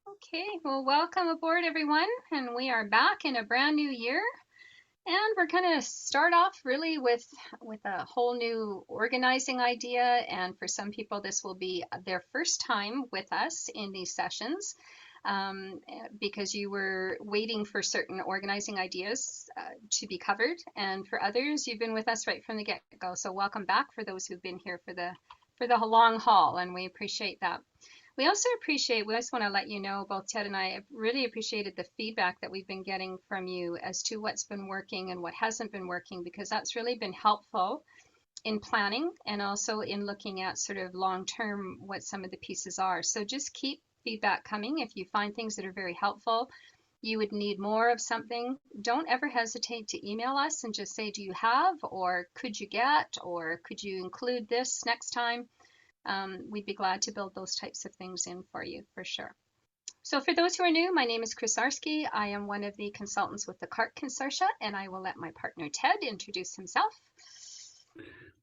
Okay, well, welcome aboard, everyone. And we are back in a brand new year. And we're going to start off really with a whole new organizing idea. And for some people, this will be their first time with us in these sessions because you were waiting for certain organizing ideas to be covered. And for others, you've been with us right from the get-go. So welcome back for those who've been here for the long haul, and we appreciate that. We also want to let you know, both Ted and I have really appreciated the feedback that we've been getting from you as to what's been working and what hasn't been working, because that's really been helpful in planning and also in looking at sort of long term what some of the pieces are. So just keep feedback coming. If you find things that are very helpful, you would need more of something, don't ever hesitate to email us and just say, do you have, or could you get, or could you include this next time? We'd be glad to build those types of things in for you, for sure. So for those who are new, my name is Chris Arski. I am one of the consultants with the CARC Consortia, and I will let my partner Ted introduce himself.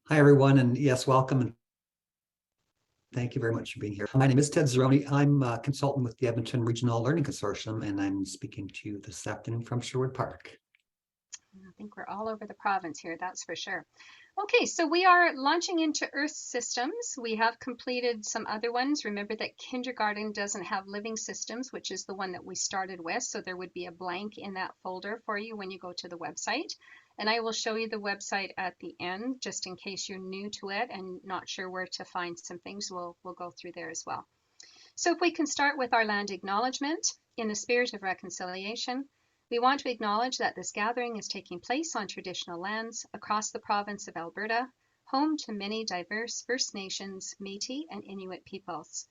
Hi, everyone, and yes, welcome, and thank you very much for being here. My name is Ted Zeroni. I'm a consultant with the Edmonton Regional Learning Consortium, and I'm speaking to you this afternoon from Sherwood Park. I think we're all over the province here, that's for sure. Okay, so we are launching into Earth systems. We have completed some other ones. Remember that kindergarten doesn't have living systems, which is the one that we started with. So there would be a blank in that folder for you when you go to the website. And I will show you the website at the end, just in case you're new to it and not sure where to find some things. We'll go through there as well. So if we can start with our land acknowledgement, in the spirit of reconciliation, we want to acknowledge that this gathering is taking place on traditional lands across the province of Alberta, home to many diverse First Nations, Métis, and Inuit peoples.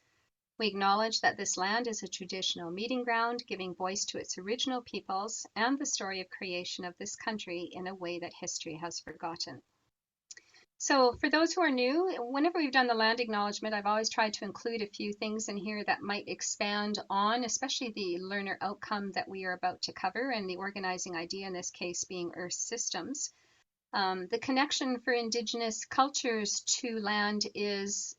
We acknowledge that this land is a traditional meeting ground, giving voice to its original peoples and the story of creation of this country in a way that history has forgotten. So for those who are new, whenever we've done the land acknowledgement, I've always tried to include a few things in here that might expand on, especially the learner outcome that we are about to cover, and the organizing idea in this case being Earth systems. The connection for Indigenous cultures to land is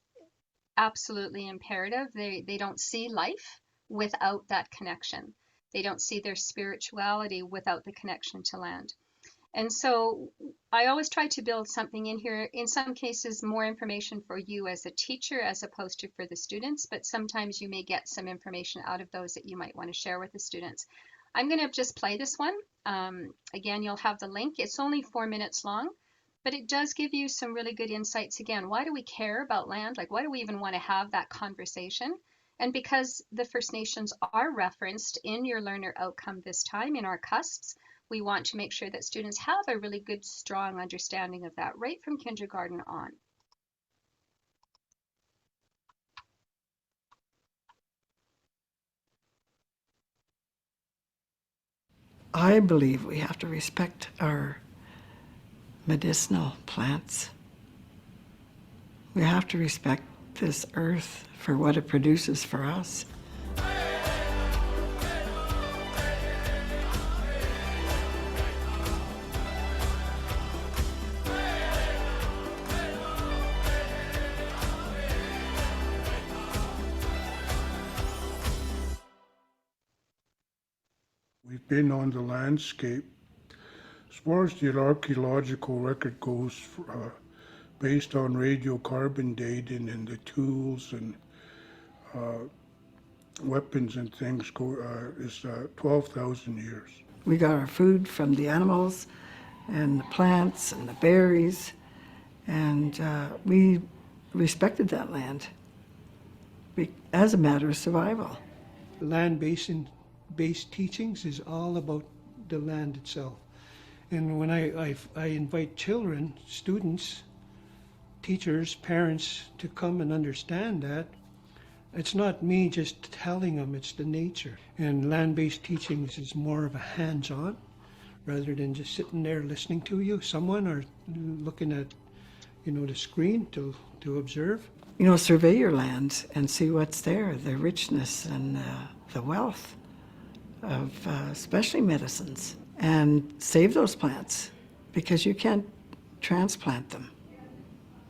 absolutely imperative. They don't see life without that connection. They don't see their spirituality without the connection to land. And so I always try to build something in here, in some cases more information for you as a teacher as opposed to for the students, but sometimes you may get some information out of those that you might want to share with the students. I'm going to just play this one. Again, you'll have the link. It's only 4 minutes long, but it does give you some really good insights. Again, why do we care about land? Like, why do we even want to have that conversation? And because the First Nations are referenced in your learner outcome this time in our CUSPs, we want to make sure that students have a really good, strong understanding of that right from kindergarten on. I believe we have to respect our medicinal plants. We have to respect this earth for what it produces for us. We've been on the landscape. As far as the archaeological record goes, based on radiocarbon dating and the tools and weapons and things, is 12,000 years. We got our food from the animals and the plants and the berries, and we respected that land as a matter of survival. Land-based teachings is all about the land itself. And when I invite children, students, teachers, parents to come and understand that, it's not me just telling them, it's the nature. And land-based teachings is more of a hands-on rather than just sitting there listening to you, someone, or looking at, the screen to observe. Survey your land and see what's there, the richness and the wealth of especially medicines. And save those plants, because you can't transplant them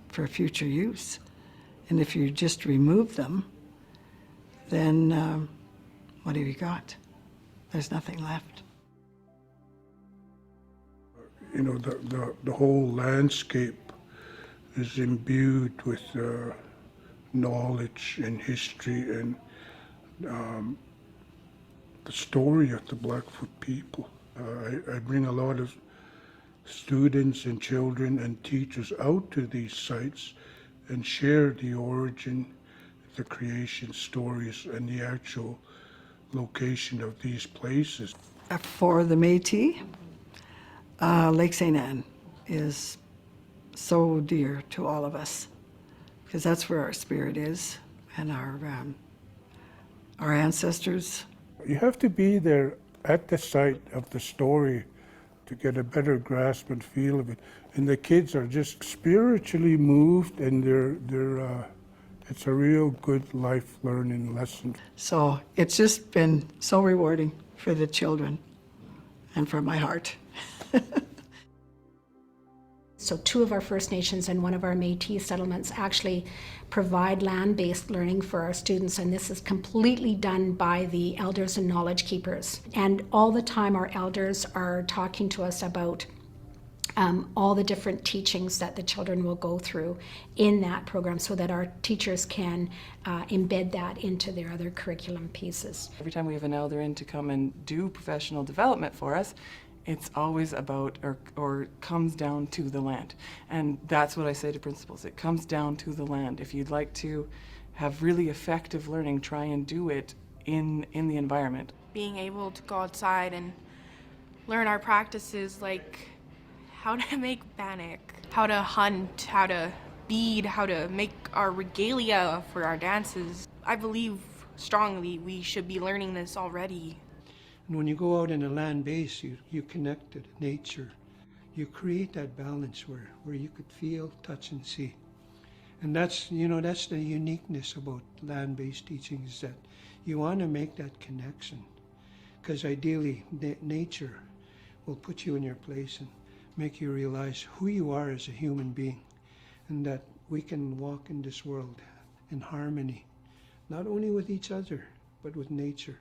for future use. And if you just remove them, then what have you got? There's nothing left. You know, the whole landscape is imbued with knowledge and history and the story of the Blackfoot people. I bring a lot of students and children and teachers out to these sites and share the origin, the creation stories, and the actual location of these places. For the Métis, Lake St. Anne is so dear to all of us because that's where our spirit is and our ancestors. You have to be there at the site of the story to get a better grasp and feel of it. And the kids are just spiritually moved, and it's a real good life learning lesson. So it's just been so rewarding for the children and for my heart. So 2 of our First Nations and 1 of our Métis settlements actually provide land-based learning for our students, and this is completely done by the elders and knowledge keepers. And all the time our elders are talking to us about all the different teachings that the children will go through in that program so that our teachers can embed that into their other curriculum pieces. Every time we have an elder in to come and do professional development for us, it's always about or comes down to the land. And that's what I say to principals. It comes down to the land. If you'd like to have really effective learning, try and do it in the environment. Being able to go outside and learn our practices, like how to make bannock, how to hunt, how to bead, how to make our regalia for our dances. I believe strongly we should be learning this already. And when you go out in a land base, you connect to nature. You create that balance where you could feel, touch, and see. And that's the uniqueness about land-based teaching, is that you want to make that connection. Because ideally, nature will put you in your place and make you realize who you are as a human being, and that we can walk in this world in harmony, not only with each other, but with nature.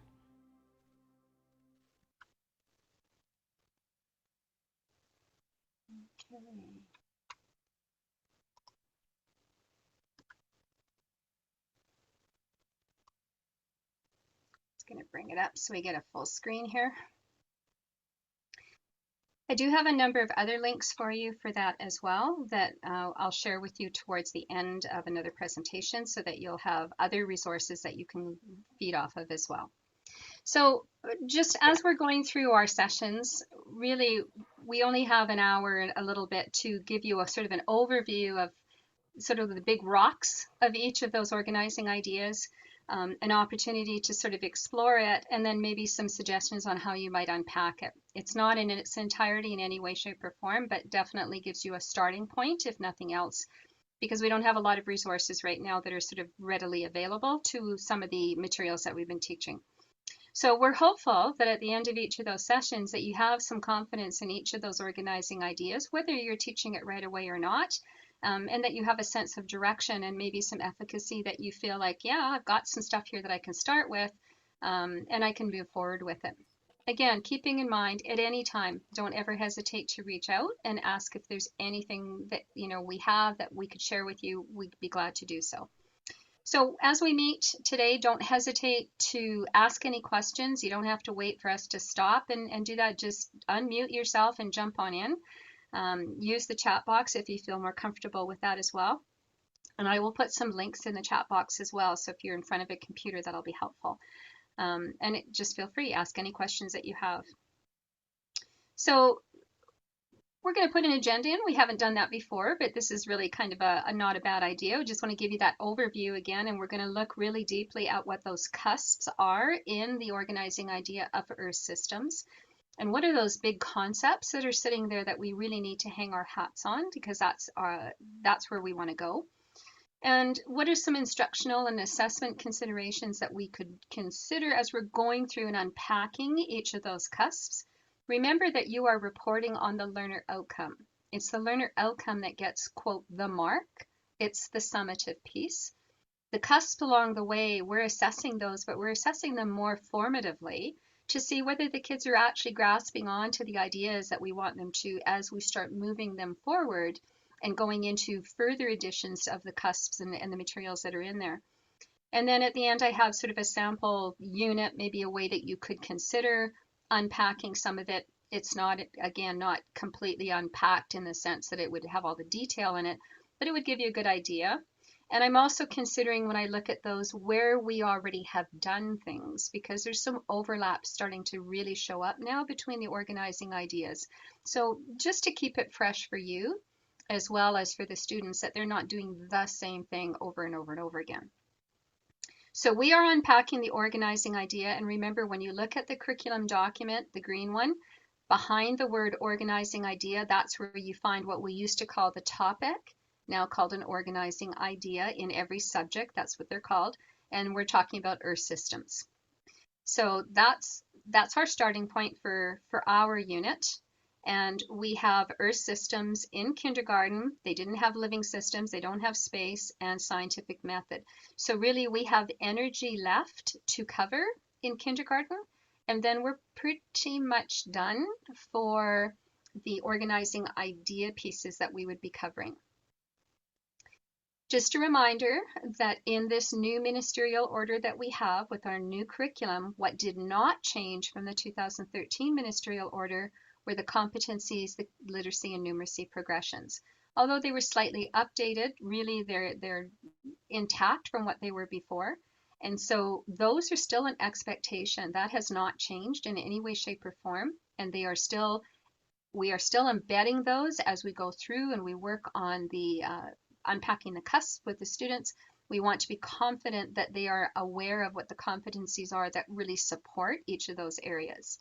It's going to bring it up so we get a full screen here. I do have a number of other links for you for that as well that I'll share with you towards the end of another presentation so that you'll have other resources that you can feed off of as well. So just as we're going through our sessions, really we only have an hour and a little bit to give you a sort of an overview of sort of the big rocks of each of those organizing ideas, an opportunity to sort of explore it, and then maybe some suggestions on how you might unpack it. It's not in its entirety in any way, shape, or form, but definitely gives you a starting point, if nothing else, because we don't have a lot of resources right now that are sort of readily available to some of the materials that we've been teaching. So we're hopeful that at the end of each of those sessions that you have some confidence in each of those organizing ideas, whether you're teaching it right away or not, and that you have a sense of direction and maybe some efficacy that you feel like, yeah, I've got some stuff here that I can start with, and I can move forward with it. Again, keeping in mind at any time, don't ever hesitate to reach out and ask if there's anything that we have that we could share with you. We'd be glad to do so. So as we meet today, don't hesitate to ask any questions. You don't have to wait for us to stop and do that. Just unmute yourself and jump on in. Use the chat box if you feel more comfortable with that as well. And I will put some links in the chat box as well. So if you're in front of a computer, that'll be helpful. And just feel free, ask any questions that you have. So we're going to put an agenda in. We haven't done that before, but this is really kind of not a bad idea. I just want to give you that overview again, and we're going to look really deeply at what those cusps are in the organizing idea of Earth systems. And what are those big concepts that are sitting there that we really need to hang our hats on, because that's where we want to go. And what are some instructional and assessment considerations that we could consider as we're going through and unpacking each of those cusps? Remember that you are reporting on the learner outcome. It's the learner outcome that gets, quote, the mark. It's the summative piece. The cusps along the way, we're assessing those, but we're assessing them more formatively to see whether the kids are actually grasping on to the ideas that we want them to as we start moving them forward and going into further editions of the cusps and the materials that are in there. And then at the end, I have sort of a sample unit, maybe a way that you could consider unpacking some of it. It's not, again, not completely unpacked in the sense that it would have all the detail in it, but it would give you a good idea. And I'm also considering, when I look at those, where we already have done things, because there's some overlap starting to really show up now between the organizing ideas. So just to keep it fresh for you, as well as for the students, that they're not doing the same thing over and over and over again. So we are unpacking the organizing idea. And remember, when you look at the curriculum document, the green one, behind the word organizing idea, that's where you find what we used to call the topic, now called an organizing idea in every subject. That's what they're called. And we're talking about earth systems. So that's our starting point for our unit. And we have earth systems in kindergarten. They didn't have living systems, they don't have space, and scientific method. So really we have energy left to cover in kindergarten, and then we're pretty much done for the organizing idea pieces that we would be covering. Just a reminder that in this new ministerial order that we have with our new curriculum, what did not change from the 2013 ministerial order were the competencies, the literacy and numeracy progressions. Although they were slightly updated, really they're intact from what they were before. And so those are still an expectation. That has not changed in any way, shape, or form. And we are still embedding those as we go through and we work on the unpacking the cusp with the students. We want to be confident that they are aware of what the competencies are that really support each of those areas.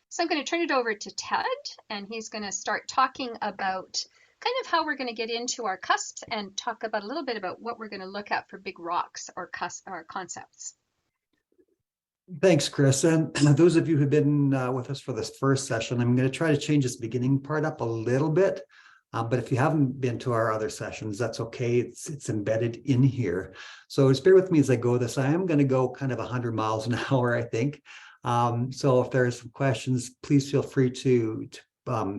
So I'm going to turn it over to Ted, and he's going to start talking about kind of how we're going to get into our cusps and talk about a little bit about what we're going to look at for big rocks or concepts. Thanks, Chris. And those of you who've been with us for this first session, I'm going to try to change this beginning part up a little bit. But if you haven't been to our other sessions, that's okay. It's embedded in here. So just bear with me as I go this. I am going to go kind of 100 miles an hour, I think. So if there are some questions, please feel free to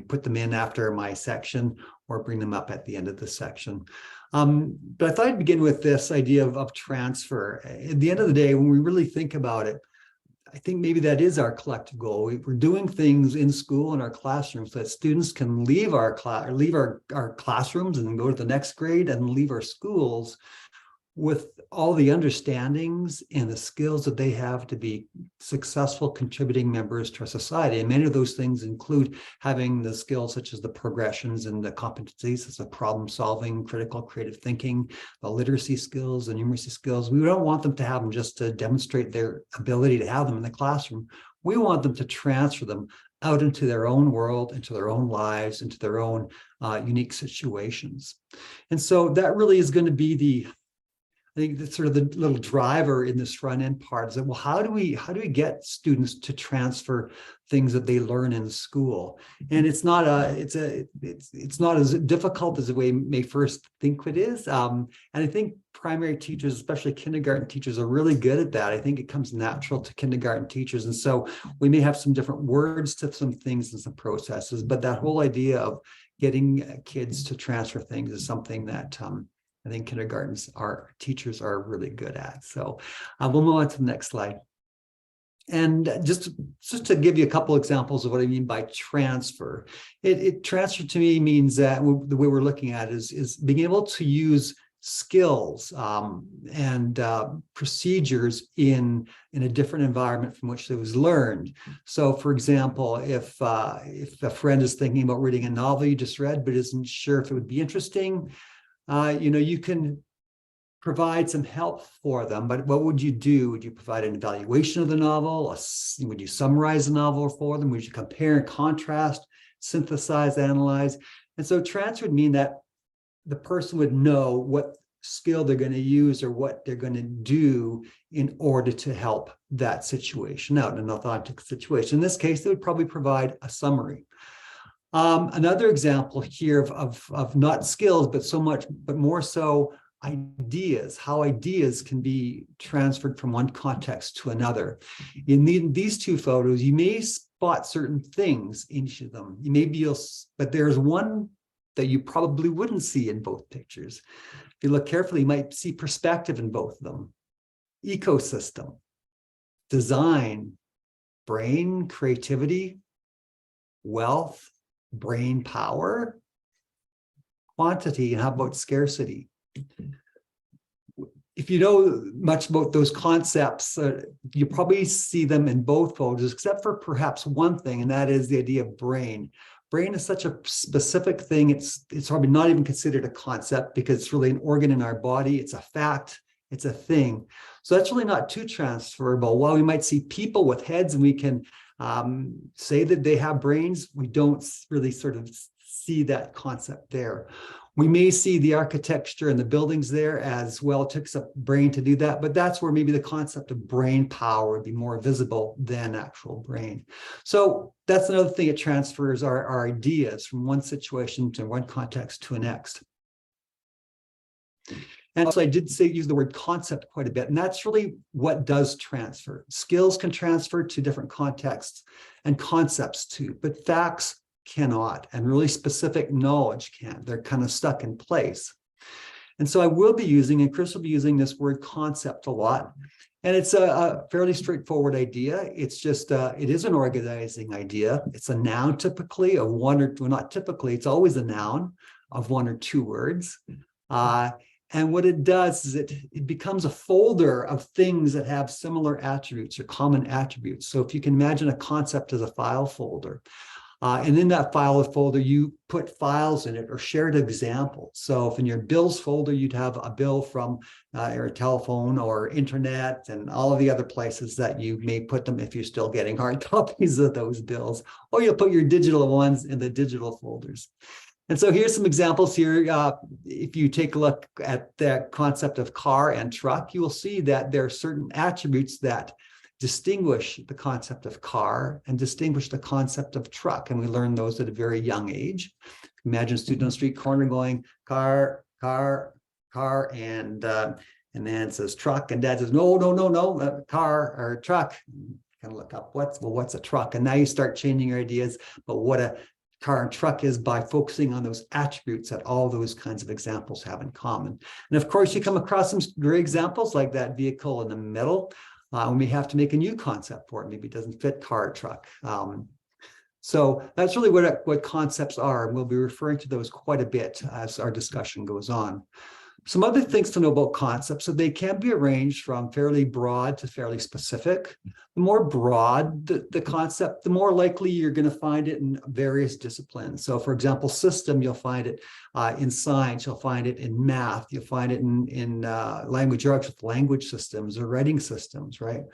put them in after my section or bring them up at the end of the section. But I thought I'd begin with this idea of transfer. At the end of the day, when we really think about it, I think maybe that is our collective goal. We're doing things in school, in our classrooms, so that students can leave our classrooms and go to the next grade and leave our schools with all the understandings and the skills that they have to be successful contributing members to our society. And many of those things include having the skills such as the progressions and the competencies, such as problem solving, critical creative thinking, the literacy skills, the numeracy skills. We don't want them to have them just to demonstrate their ability to have them in the classroom. We want them to transfer them out into their own world, into their own lives, into their own unique situations. And so that really is going to be I think that's sort of the little driver in this front end part is that, well, how do we get students to transfer things that they learn in school? And it's not as difficult as we may first think it is. And I think primary teachers, especially kindergarten teachers, are really good at that. I think it comes natural to kindergarten teachers. And so we may have some different words to some things and some processes, but that whole idea of getting kids to transfer things is something that I think teachers are really good at. So we'll move on to the next slide. And just to give you a couple examples of what I mean by transfer, transfer to me means that the way we're looking at it is being able to use skills and procedures in a different environment from which it was learned. So, for example, if a friend is thinking about reading a novel you just read but isn't sure if it would be interesting, you can provide some help for them, but what would you do? Would you provide an evaluation of the novel? Would you summarize the novel for them? Would you compare and contrast, synthesize, analyze? And so transfer would mean that the person would know what skill they're going to use or what they're going to do in order to help that situation out, an authentic situation. In this case, they would probably provide a summary. Another example here of not skills, but more so ideas, how ideas can be transferred from one context to another. In these two photos, you may spot certain things in each of them. But there's one that you probably wouldn't see in both pictures. If you look carefully, you might see perspective in both of them. Ecosystem, design, brain, creativity, wealth, brain power, quantity, and how about scarcity? If you know much about those concepts, you probably see them in both photos, except for perhaps one thing, and that is the idea of brain. Brain is such a specific thing, it's probably not even considered a concept because it's really an organ in our body, it's a fact, it's a thing. So that's really not too transferable. While we might see people with heads and we can say that they have brains, we don't really sort of see that concept there. We may see the architecture and the buildings there as well. It takes a brain to do that, but that's where maybe the concept of brain power would be more visible than actual brain. So that's another thing. It transfers our ideas from one situation to one context to the next. And also I did use the word concept quite a bit, and that's really what does transfer. Skills can transfer to different contexts and concepts too, but facts cannot, and really specific knowledge can't. They're kind of stuck in place. And so I will be using, and Chris will be using this word concept a lot. And it's a fairly straightforward idea. It's just, it is an organizing idea. It's a noun typically of one or two, well, not typically, it's always a noun of one or two words. And what it does is it becomes a folder of things that have similar attributes or common attributes. So if you can imagine a concept as a file folder, and in that file folder, you put files in it or shared examples. So if in your bills folder, you'd have a bill from your telephone or internet and all of the other places that you may put them if you're still getting hard copies of those bills, or you'll put your digital ones in the digital folders. And so here's some examples here. If you take a look at the concept of car and truck, you will see that there are certain attributes that distinguish the concept of car and distinguish the concept of truck. And we learn those at a very young age. Imagine a student on the street corner going, car, car, car, and then it says truck, and dad says, no, car or truck. Kind of look up, what's a truck? And now you start changing your ideas about what a car and truck is by focusing on those attributes that all those kinds of examples have in common. And of course, you come across some great examples like that vehicle in the middle. We may have to make a new concept for it. Maybe it doesn't fit car or truck. So that's really what concepts are. And we'll be referring to those quite a bit as our discussion goes on. Some other things to know about concepts, so they can be arranged from fairly broad to fairly specific. The more broad the concept, the more likely you're going to find it in various disciplines. So for example, system, you'll find it in science, you'll find it in math, you'll find it in language arts with language systems or writing systems, right?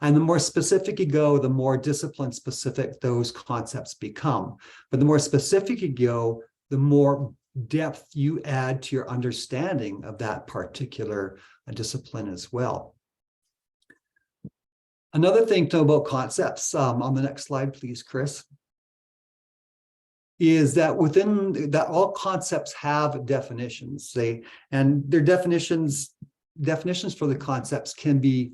And the more specific you go, the more discipline specific those concepts become. But the more specific you go, the more depth you add to your understanding of that particular discipline as well. Another thing to know about concepts, on the next slide, please, Chris, is that within that all concepts have definitions. And their definitions for the concepts can be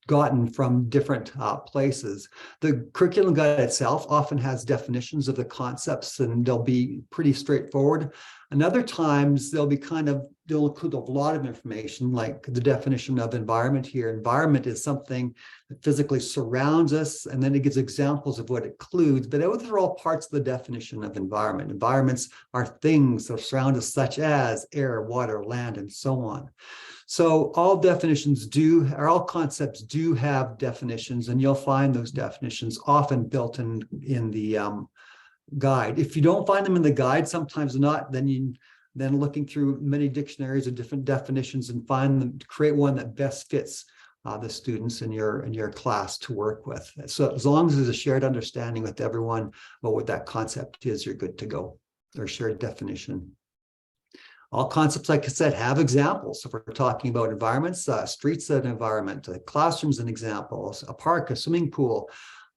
gotten from different places. The curriculum guide itself often has definitions of the concepts, and they'll be pretty straightforward. And other times they'll include a lot of information, like the definition of environment here. Environment is something that physically surrounds us, and then it gives examples of what it includes, but those are all parts of the definition of environment. Environments are things that surround us, such as air, water, land, and so on. So all concepts do have definitions, and you'll find those definitions often built in the guide. If you don't find them in the guide, sometimes not, then looking through many dictionaries of different definitions and find them to create one that best fits the students in your class to work with. So as long as there's a shared understanding with everyone about what that concept is, you're good to go. There's shared definition. All concepts, like I said, have examples. So if we're talking about environments, streets an environment, classrooms an example, a park, a swimming pool,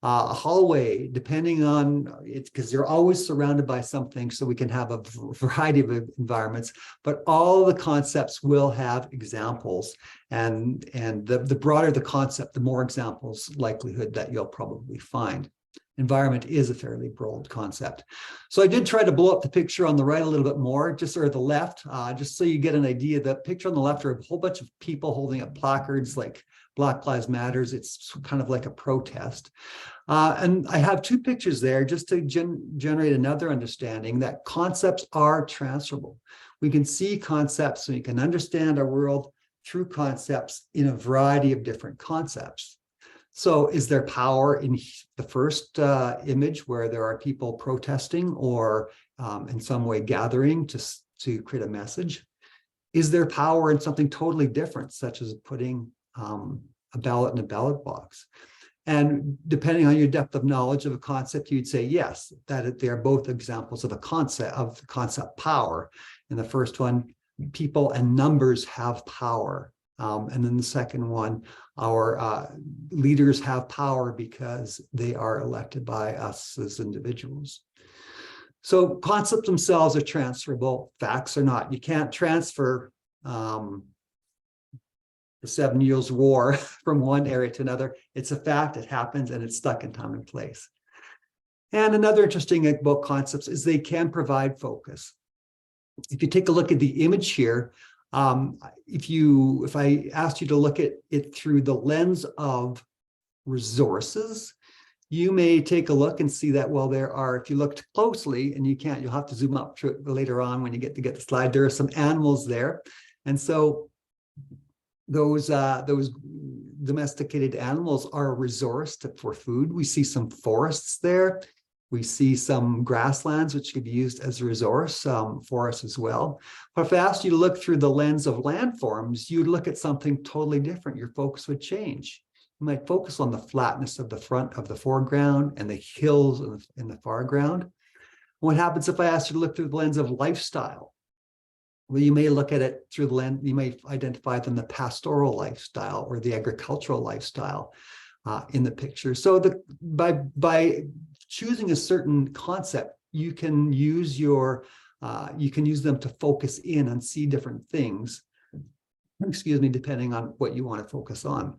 a hallway, depending on it, because they're always surrounded by something, so we can have a variety of environments, but all the concepts will have examples. And the broader the concept, the more examples likelihood that you'll probably find. Environment is a fairly broad concept. So I did try to blow up the picture on the right a little bit more, or the left, just so you get an idea. The picture on the left are a whole bunch of people holding up placards like Black Lives Matters. It's kind of like a protest. And I have two pictures there just to generate another understanding that concepts are transferable. We can see concepts, and we can understand our world through concepts in a variety of different concepts. So is there power in the first image where there are people protesting or in some way gathering to create a message? Is there power in something totally different, such as putting a ballot in a ballot box? And depending on your depth of knowledge of a concept, you'd say yes, that they are both examples of the concept power. In the first one, people and numbers have power. And then the second one, our leaders have power because they are elected by us as individuals. So concepts themselves are transferable, facts are not. You can't transfer the 7 Years' War from one area to another. It's a fact, it happens, and it's stuck in time and place. And another interesting thing about concepts is they can provide focus. If you take a look at the image here, if I asked you to look at it through the lens of resources, you may take a look and see that, well, there are, if you looked closely, and you'll have to zoom up to it later on when you get the slide, there are some animals there. And so those domesticated animals are a resource for food. We see some forests there. We see some grasslands, which could be used as a resource for us as well. But if I asked you to look through the lens of landforms, you'd look at something totally different. Your focus would change. You might focus on the flatness of the front of the foreground and the hills in the foreground. What happens if I asked you to look through the lens of lifestyle? Well, you may look at it through the lens, you may identify them the pastoral lifestyle or the agricultural lifestyle in the picture. So by choosing a certain concept, you can use them to focus in and see different things, depending on what you want to focus on.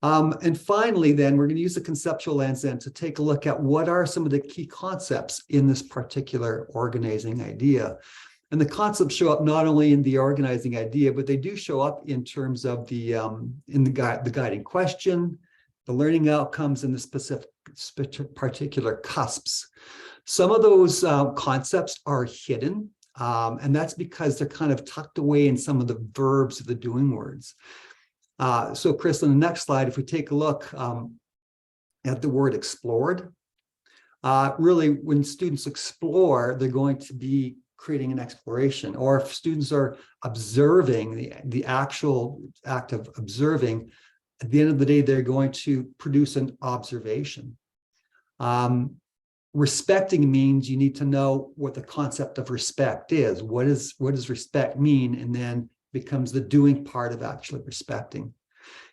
And finally, then, we're going to use the conceptual lens then to take a look at what are some of the key concepts in this particular organizing idea. And the concepts show up not only in the organizing idea, but they do show up in terms of the guiding question, the learning outcomes, and the specific particular cusps. Some of those concepts are hidden, and that's because they're kind of tucked away in some of the verbs of the doing words. So Chris, on the next slide, if we take a look at the word explored, really when students explore, they're going to be creating an exploration. Or if students are observing, the actual act of observing, at the end of the day, they're going to produce an observation. Respecting means you need to know what the concept of respect is. What does respect mean? And then becomes the doing part of actually respecting.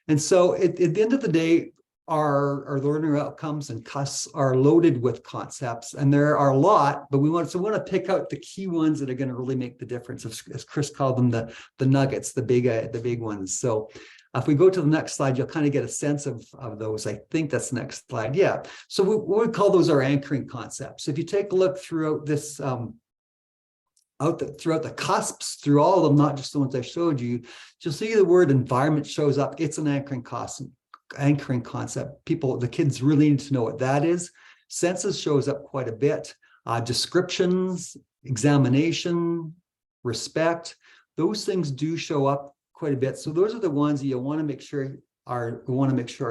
And so at the end of the day, our learner outcomes and cusps are loaded with concepts, and there are a lot, but we want to pick out the key ones that are going to really make the difference, as Chris called them, the nuggets, the big ones. So if we go to the next slide, you'll kind of get a sense of those. I think that's the next slide. Yeah. So we would call those our anchoring concepts. If you take a look throughout this, throughout the cusps, through all of them, not just the ones I showed you, you'll see the word environment shows up. It's an anchoring concept. The kids really need to know what that is. Senses shows up quite a bit. Descriptions, examination, respect, those things do show up quite a bit. So those are the ones that you want to make sure our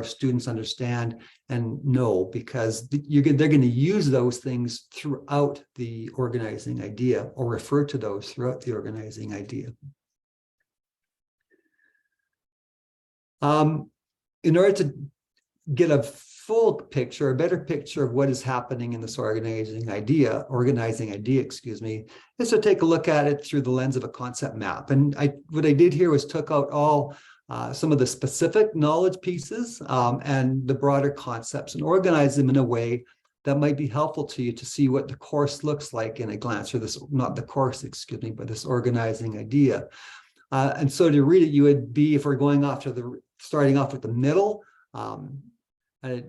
students understand and know, because they're going to use those things throughout the organizing idea, or refer to those throughout the organizing idea. In order to get a full picture, a better picture of what is happening in this organizing idea, is to take a look at it through the lens of a concept map. And what I did here was took out all some of the specific knowledge pieces and the broader concepts, and organize them in a way that might be helpful to you to see what the course looks like in a glance, or this, not the course, excuse me, but this organizing idea. And so to read it, you would be, if we're going off to the, starting off with the middle, an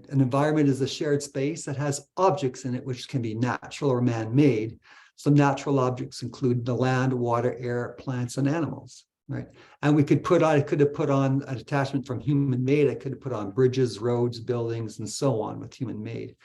environment is a shared space that has objects in it which can be natural or man-made. Some natural objects include the land, water, air, plants, and animals, right? And we could put on, I could have put on an attachment from human-made. I could have put on bridges, roads, buildings, and so on with human-made.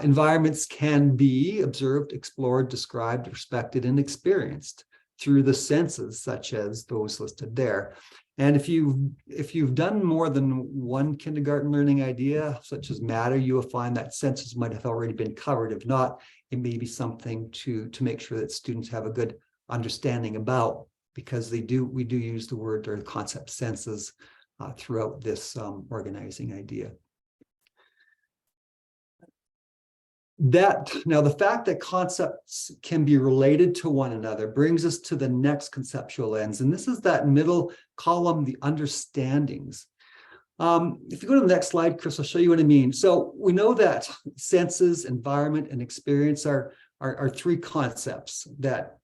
Environments can be observed, explored, described, respected, and experienced through the senses, such as those listed there. And if you've done more than one kindergarten learning idea, such as matter, you will find that senses might have already been covered. If not, it may be something to make sure that students have a good understanding about, because we do use the word or the concept senses throughout this organizing idea. Now, the fact that concepts can be related to one another brings us to the next conceptual lens, and this is that middle column, the understandings. If you go to the next slide, Chris, I'll show you what I mean. So we know that senses, environment, and experience are three concepts that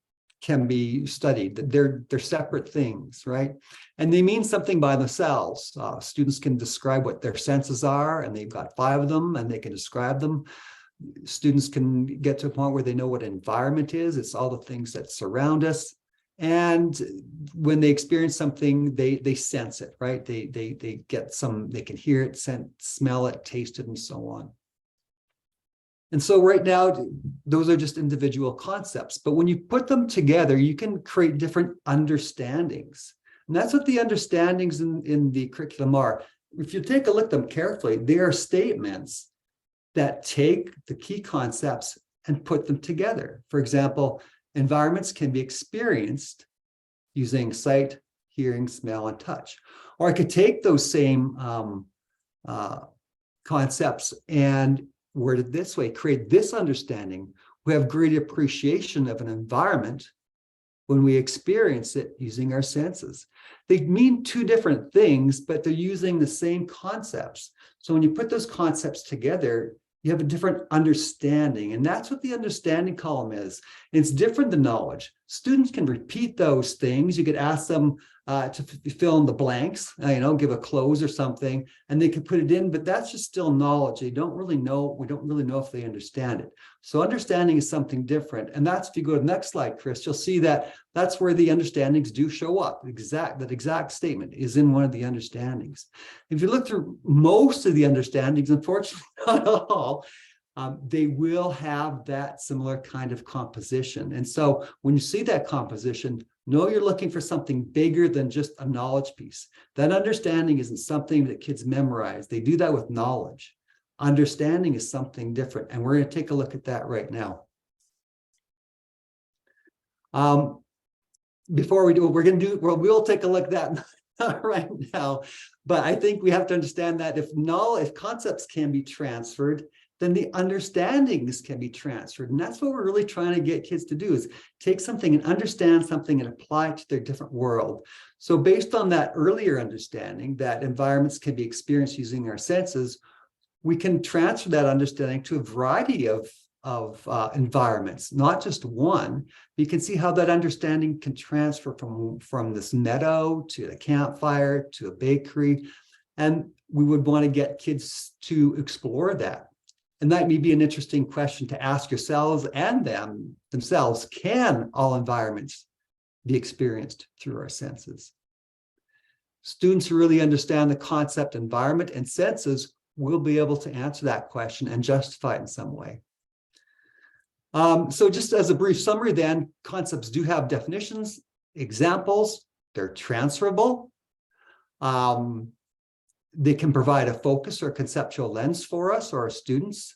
can be studied. They're separate things, right? And they mean something by themselves. Students can describe what their senses are, and they've got 5 of them, and they can describe them. Students can get to a point where they know what environment is. It's all the things that surround us. And when they experience something, they sense it, right? They get some, they can hear it, smell it, taste it, and so on. And so right now, those are just individual concepts. But when you put them together, you can create different understandings. And that's what the understandings in the curriculum are. If you take a look at them carefully, they are statements that take the key concepts and put them together. For example, environments can be experienced using sight, hearing, smell, and touch. Or I could take those same concepts and word it this way, create this understanding. We have great appreciation of an environment when we experience it using our senses. They mean 2 different things, but they're using the same concepts. So when you put those concepts together, you have a different understanding, and that's what the understanding column is. It's different than knowledge. Students can repeat those things. You could ask them to fill in the blanks, give a close or something, and they can put it in, but that's just still knowledge. They don't really know, we don't really know if they understand it. So understanding is something different. And that's, if you go to the next slide, Chris, you'll see that that's where the understandings do show up. That exact statement is in one of the understandings. If you look through most of the understandings, unfortunately not all, they will have that similar kind of composition. And so when you see that composition, know you're looking for something bigger than just a knowledge piece. That understanding isn't something that kids memorize. They do that with knowledge. Understanding is something different, and we're going to take a look at that right now. Before we do, we'll take a look at that right now. But I think we have to understand that if concepts can be transferred, then the understandings can be transferred. And that's what we're really trying to get kids to do, is take something and understand something and apply it to their different world. So based on that earlier understanding that environments can be experienced using our senses, we can transfer that understanding to a variety of environments, not just one. You can see how that understanding can transfer from this meadow to a campfire to a bakery. And we would want to get kids to explore that. And that may be an interesting question to ask yourselves and themselves. Can all environments be experienced through our senses? Students who really understand the concept environment and senses will be able to answer that question and justify it in some way. So just as a brief summary then, concepts do have definitions, examples, they're transferable. They can provide a focus or conceptual lens for us or our students.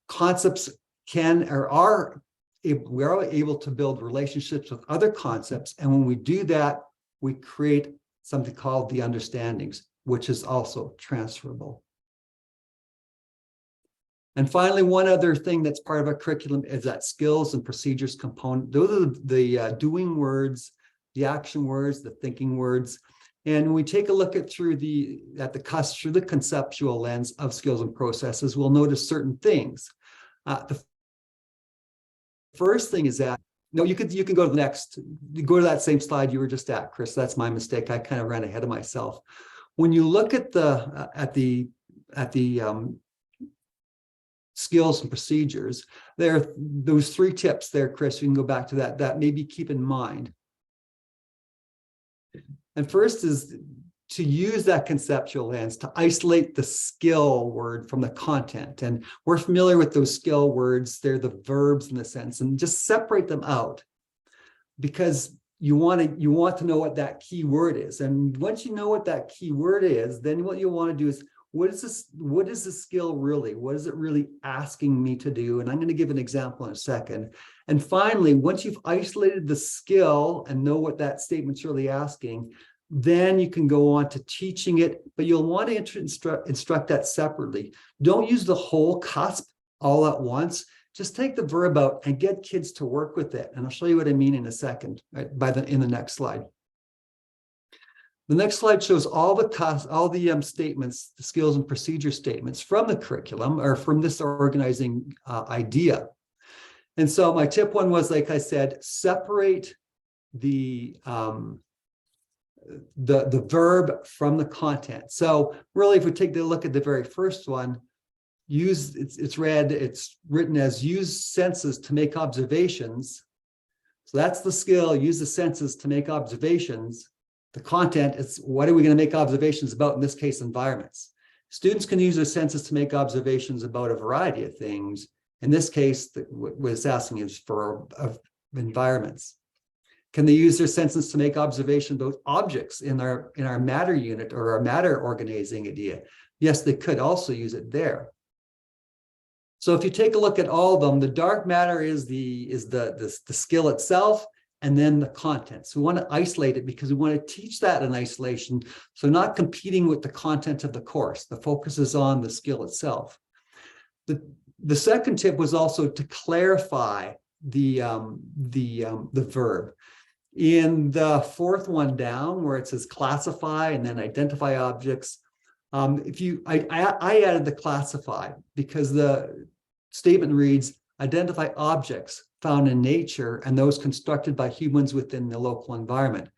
Concepts we're able to build relationships with other concepts. And when we do that, we create something called the understandings, which is also transferable. And finally, one other thing that's part of our curriculum is that skills and procedures component. Those are the doing words, the action words, the thinking words. And when we take a look at through the conceptual lens of skills and processes, we'll notice certain things. The first thing is that, no, you can go to the next, go to that same slide you were just at, Chris. That's my mistake. I kind of ran ahead of myself. When you look at the skills and procedures, there are those 3 tips there, Chris. You can go back to that maybe keep in mind. And first is to use that conceptual lens to isolate the skill word from the content. And we're familiar with those skill words. They're the verbs in the sentence, and just separate them out, because you want to know what that key word is. And once you know what that key word is, then what you want to do is, what is the skill really? What is it really asking me to do? And I'm going to give an example in a second. And finally, once you've isolated the skill and know what that statement's really asking, then you can go on to teaching it, but you'll want to instruct that separately. Don't use the whole cusp all at once. Just take the verb out and get kids to work with it. And I'll show you what I mean in a second, right, in the next slide. The next slide shows all the statements, the skills and procedure statements from the curriculum, or from this organizing idea. And so my tip 1 was, like I said, separate the verb from the content. So really, if we take a look at the very first one, it's written as use senses to make observations. So that's the skill, use the senses to make observations. The content is, what are we going to make observations about, in this case, environments. Students can use their senses to make observations about a variety of things. In this case, what it's asking is for environments. Can they use their senses to make observations about objects in our matter unit or our matter organizing idea? Yes, they could also use it there. So if you take a look at all of them, the dark matter is the skill itself, and then the content. So we want to isolate it because we want to teach that in isolation. So not competing with the content of the course. The focus is on the skill itself. The second tip was also to clarify the verb. In the 4th one down, where it says classify and then identify objects, I added the classify because the statement reads, identify objects found in nature and those constructed by humans within the local environment.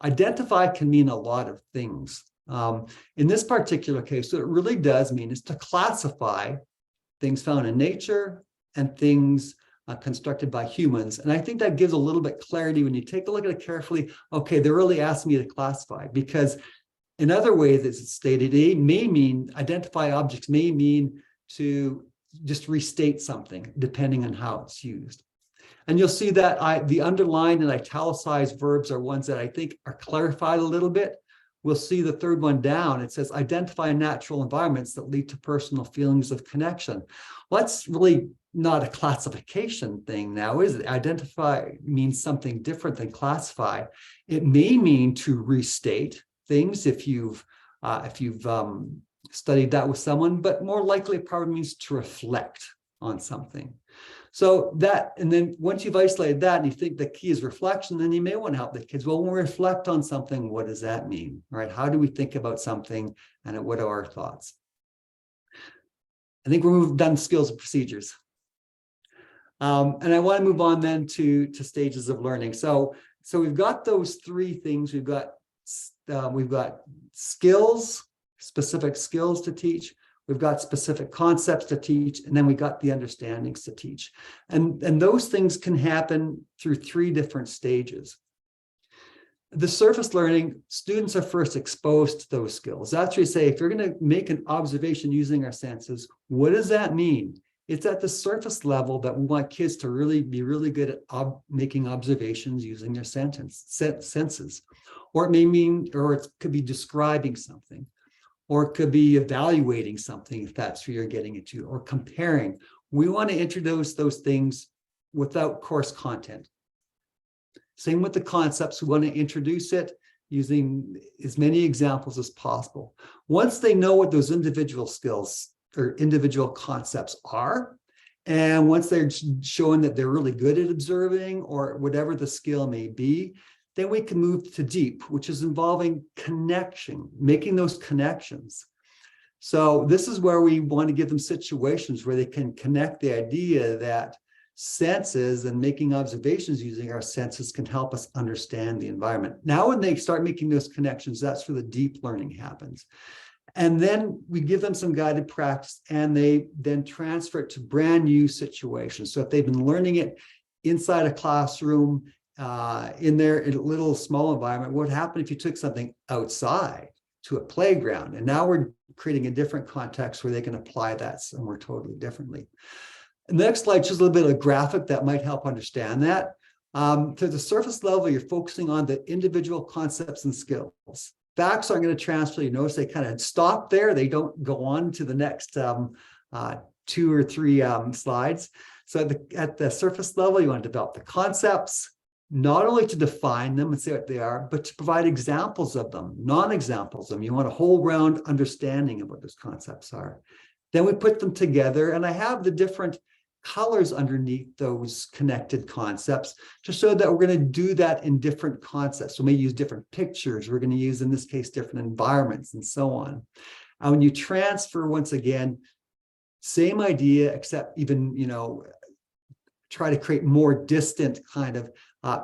Identify can mean a lot of things. In this particular case, what it really does mean is to classify things found in nature and things constructed by humans. And I think that gives a little bit clarity when you take a look at it carefully. Okay, they're really asking me to classify, because in other ways it's stated, it may mean, identify objects may mean to just restate something depending on how it's used. And you'll see that the underlined and italicized verbs are ones that I think are clarified a little bit. We'll see the 3rd one down. It says identify natural environments that lead to personal feelings of connection. Well, that's really not a classification thing now, is it? Identify means something different than classify. It may mean to restate things if you've studied that with someone, but more likely it probably means to reflect on something. So that, and then once you've isolated that and you think the key is reflection, then you may want to help the kids. Well, when we reflect on something, what does that mean, right? How do we think about something, and what are our thoughts? I think we've done skills and procedures. And I want to move on then to stages of learning. So we've got those 3 things. We've got skills, specific skills to teach. We've got specific concepts to teach, and then we got the understandings to teach. And those things can happen through 3 different stages. The surface learning, students are first exposed to those skills. That's where you say, if you're going to make an observation using our senses, what does that mean? It's at the surface level that we want kids to really be really good at making observations using their senses. Or it may mean, or it could be describing something. Or it could be evaluating something, if that's where you're getting into, or comparing. We want to introduce those things without course content. Same with the concepts. We want to introduce it using as many examples as possible. Once they know what those individual skills or individual concepts are, and once they're showing that they're really good at observing or whatever the skill may be, Then we can move to deep, which is involving connection, making those connections. So this is where we want to give them situations where they can connect the idea that senses and making observations using our senses can help us understand the environment. Now, when they start making those connections, that's where the deep learning happens. And then we give them some guided practice, and they then transfer it to brand new situations. So if they've been learning it inside a classroom, in their little small environment, what would happen if you took something outside to a playground? And now we're creating a different context where they can apply that somewhere totally differently. The next slide shows a little bit of a graphic that might help understand that. To the surface level, you're focusing on the individual concepts and skills. Facts aren't going to transfer. You notice they kind of stop there. They don't go on to the next 2 or 3 slides. So at the surface level, you want to develop the concepts, not only to define them and say what they are, but to provide examples of them, non-examples of them. You want a whole round understanding of what those concepts are. Then we put them together, and I have the different colors underneath those connected concepts to show that we're going to do that in different concepts. So we may use different pictures. We're going to use, in this case, different environments and so on. And when you transfer, once again, same idea, except even, try to create more distant kind of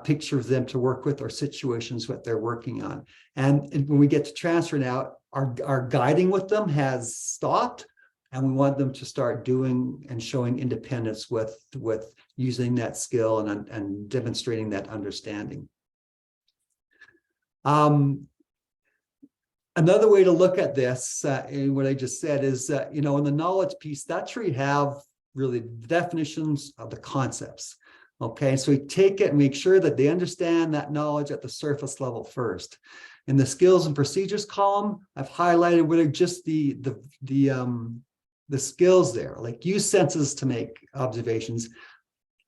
picture of them to work with, or situations what they're working on. And when we get to transfer now, our guiding with them has stopped, and we want them to start doing and showing independence with using that skill and demonstrating that understanding. Another way to look at this, in what I just said, is, in the knowledge piece, that's where you have really the definitions of the concepts. Okay, so we take it and make sure that they understand that knowledge at the surface level first. In the skills and procedures column, I've highlighted what are just the skills there, like use senses to make observations,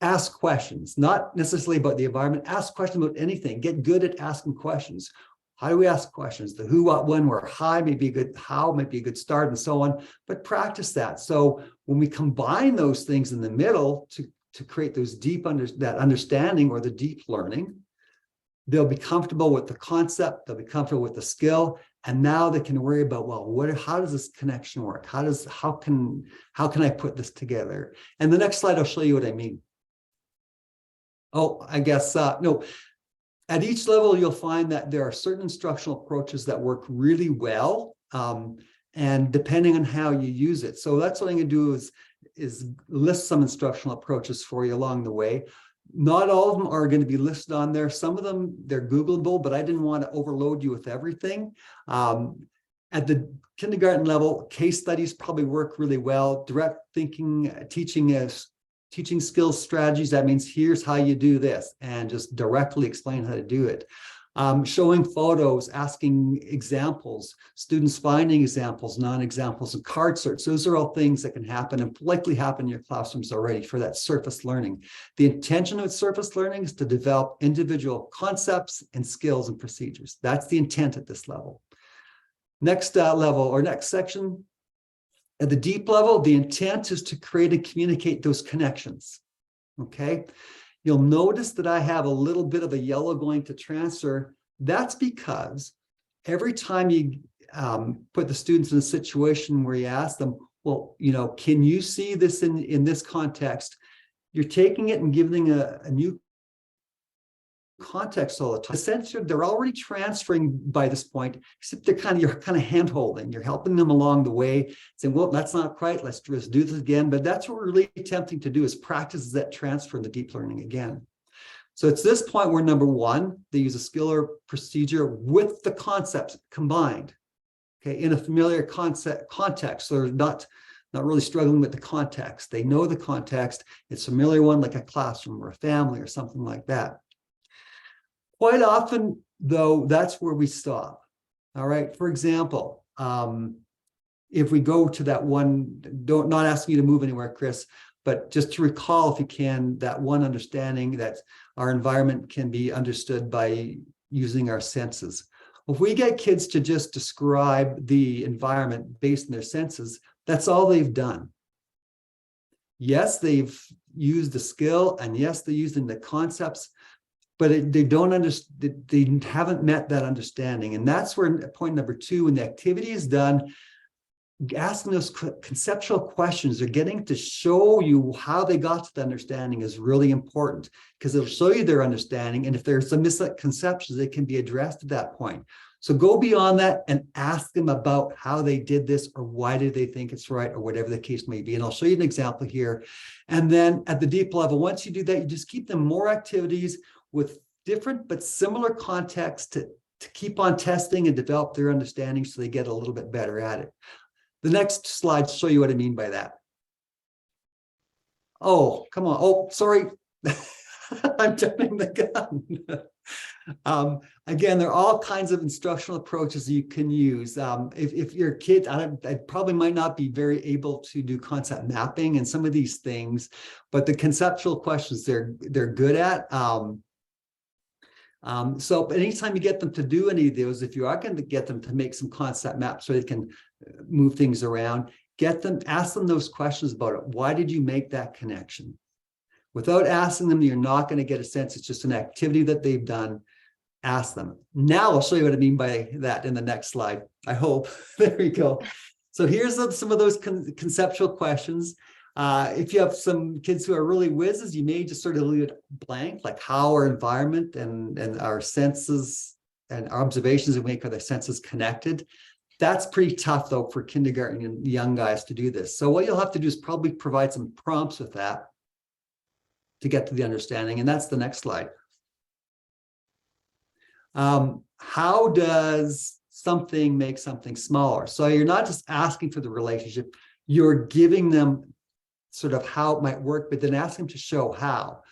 ask questions, not necessarily about the environment, ask questions about anything, get good at asking questions. How do we ask questions? The who, what, when, where, how might be a good start, and so on, but practice that. So when we combine those things in the middle to create those that understanding, or the deep learning, they'll be comfortable with the concept, they'll be comfortable with the skill, and now they can worry about, well, how does this connection work? How can I put this together? And the next slide, I'll show you what I mean. Oh, I guess, no. At each level, you'll find that there are certain instructional approaches that work really well, and depending on how you use it. So that's what I'm going to do is list some instructional approaches for you along the way. Not all of them are going to be listed on there. Some of them, they're Googleable, but I didn't want to overload you with everything. At the kindergarten level, case studies probably work really well. Direct thinking, teaching skills strategies, that means here's how you do this, and just directly explain how to do it. Showing photos, asking examples, students finding examples, non-examples, and card search. Those are all things that can happen and likely happen in your classrooms already for that surface learning. The intention of surface learning is to develop individual concepts and skills and procedures. That's the intent at this level. Next level, or next section, at the deep level, the intent is to create and communicate those connections, okay? You'll notice that I have a little bit of a yellow going to transfer. That's because every time you put the students in a situation where you ask them, well, can you see this in this context? You're taking it and giving a new context all the time. Essentially, they're already transferring by this point, except you're kind of hand-holding. You're helping them along the way, saying, well, that's not quite, let's just do this again. But that's what we're really attempting to do, is practice that transfer in the deep learning again. So it's this point where, number one, they use a skill or procedure with the concepts combined, okay, in a familiar context. So they're not really struggling with the context. They know the context. It's a familiar one, like a classroom or a family or something like that. Quite often, though, that's where we stop. All right. For example, if we go to that one, not asking you to move anywhere, Chris, but just to recall, if you can, that one understanding that our environment can be understood by using our senses. If we get kids to just describe the environment based on their senses, that's all they've done. Yes, they've used the skill, and yes, they're using the concepts, but they don't understand, they haven't met that understanding. And that's where point number 2, when the activity is done, asking those conceptual questions, they're getting to show you how they got to the understanding is really important, because it'll show you their understanding. And if there's some misconceptions, they can be addressed at that point. So go beyond that and ask them about how they did this, or why did they think it's right, or whatever the case may be. And I'll show you an example here. And then at the deep level, once you do that, you just keep them more activities with different but similar context to keep on testing and develop their understanding so they get a little bit better at it. The next slides show you what I mean by that. Oh, come on. Oh, sorry. I'm jumping the gun. Again, there are all kinds of instructional approaches you can use. If you're a kid, I probably might not be very able to do concept mapping and some of these things, but the conceptual questions they're good at. So anytime you get them to do any of those, if you are going to get them to make some concept maps so they can move things around, ask them those questions about it. Why did you make that connection? Without asking them, you're not going to get a sense. It's just an activity that they've done. Ask them. Now I'll show you what I mean by that in the next slide, I hope. There we go. So here's some of those conceptual questions. If you have some kids who are really whizzes, you may just sort of leave it blank, like how our environment and our senses and our observations we make, are their senses connected? That's pretty tough, though, for kindergarten and young guys to do this. So what you'll have to do is probably provide some prompts with that to get to the understanding. And that's the next slide. How does something make something smaller? So you're not just asking for the relationship, you're giving them sort of how it might work, but then ask them to show how.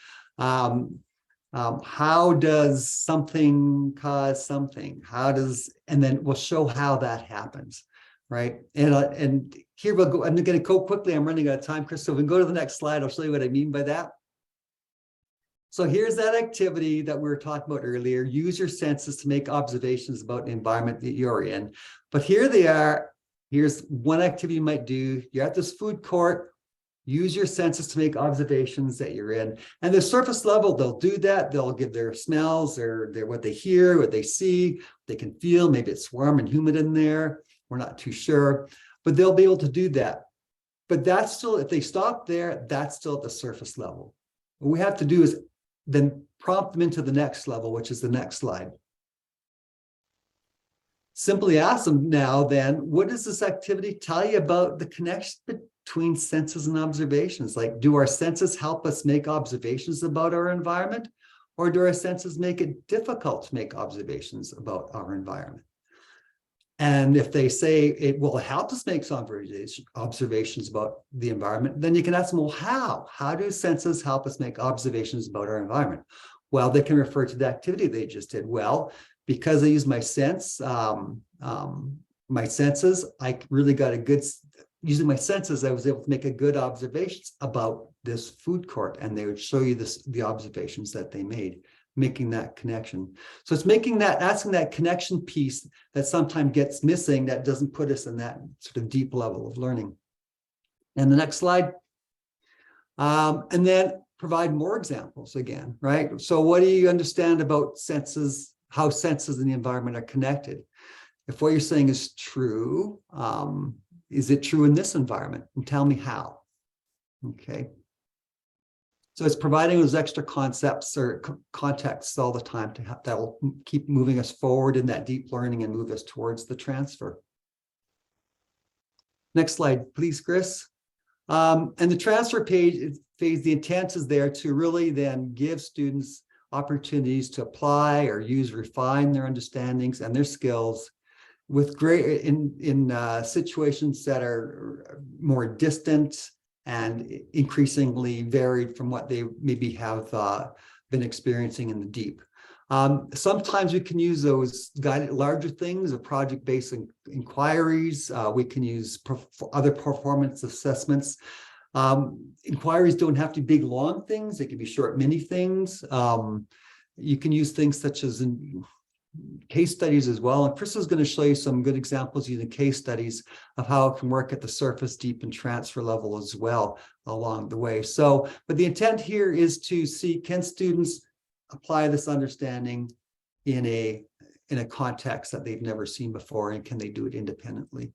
How does something cause something? And then we'll show how that happens, right? And here we'll go. I'm going to go quickly. I'm running out of time, Chris. So if we can go to the next slide, I'll show you what I mean by that. So here's that activity that we were talking about earlier. Use your senses to make observations about the environment that you're in. But here they are. Here's one activity you might do. You're at this food court. Use your senses to make observations that you're in. And the surface level, they'll do that. They'll give their smells, their what they hear, what they see, they can feel. Maybe it's warm and humid in there. We're not too sure, but they'll be able to do that. But that's still, if they stop there, that's still at the surface level. What we have to do is then prompt them into the next level, which is the next slide. Simply ask them now then, what does this activity tell you about the connection between senses and observations? Like, do our senses help us make observations about our environment, or do our senses make it difficult to make observations about our environment? And if they say it will help us make some observations about the environment, then you can ask them, well, how? How do senses help us make observations about our environment? Well, they can refer to the activity they just did. Well, because I use my senses, I really got a good, using my senses, I was able to make a good observations about this food court, and they would show you the observations that they made, making that connection. So it's making that, asking that connection piece that sometimes gets missing, that doesn't put us in that sort of deep level of learning. And the next slide. And then provide more examples again, right? So what do you understand about senses, how senses in the environment are connected? If what you're saying is true, is it true in this environment? And tell me how. Okay. So it's providing those extra concepts or contexts all the time to have, that will keep moving us forward in that deep learning and move us towards the transfer. Next slide, please, Chris. And the transfer phase, the intent is there to really then give students opportunities to apply or refine their understandings and their skills with great in situations that are more distant and increasingly varied from what they maybe have been experiencing in the deep. Sometimes we can use those guided larger things or project-based inquiries. We can use other performance assessments. Inquiries don't have to be big, long things. They can be short, mini things. You can use things such as case studies as well. And Chris is going to show you some good examples using case studies of how it can work at the surface, deep, and transfer level as well along the way. So, but the intent here is to see, can students apply this understanding in a context that they've never seen before, and can they do it independently?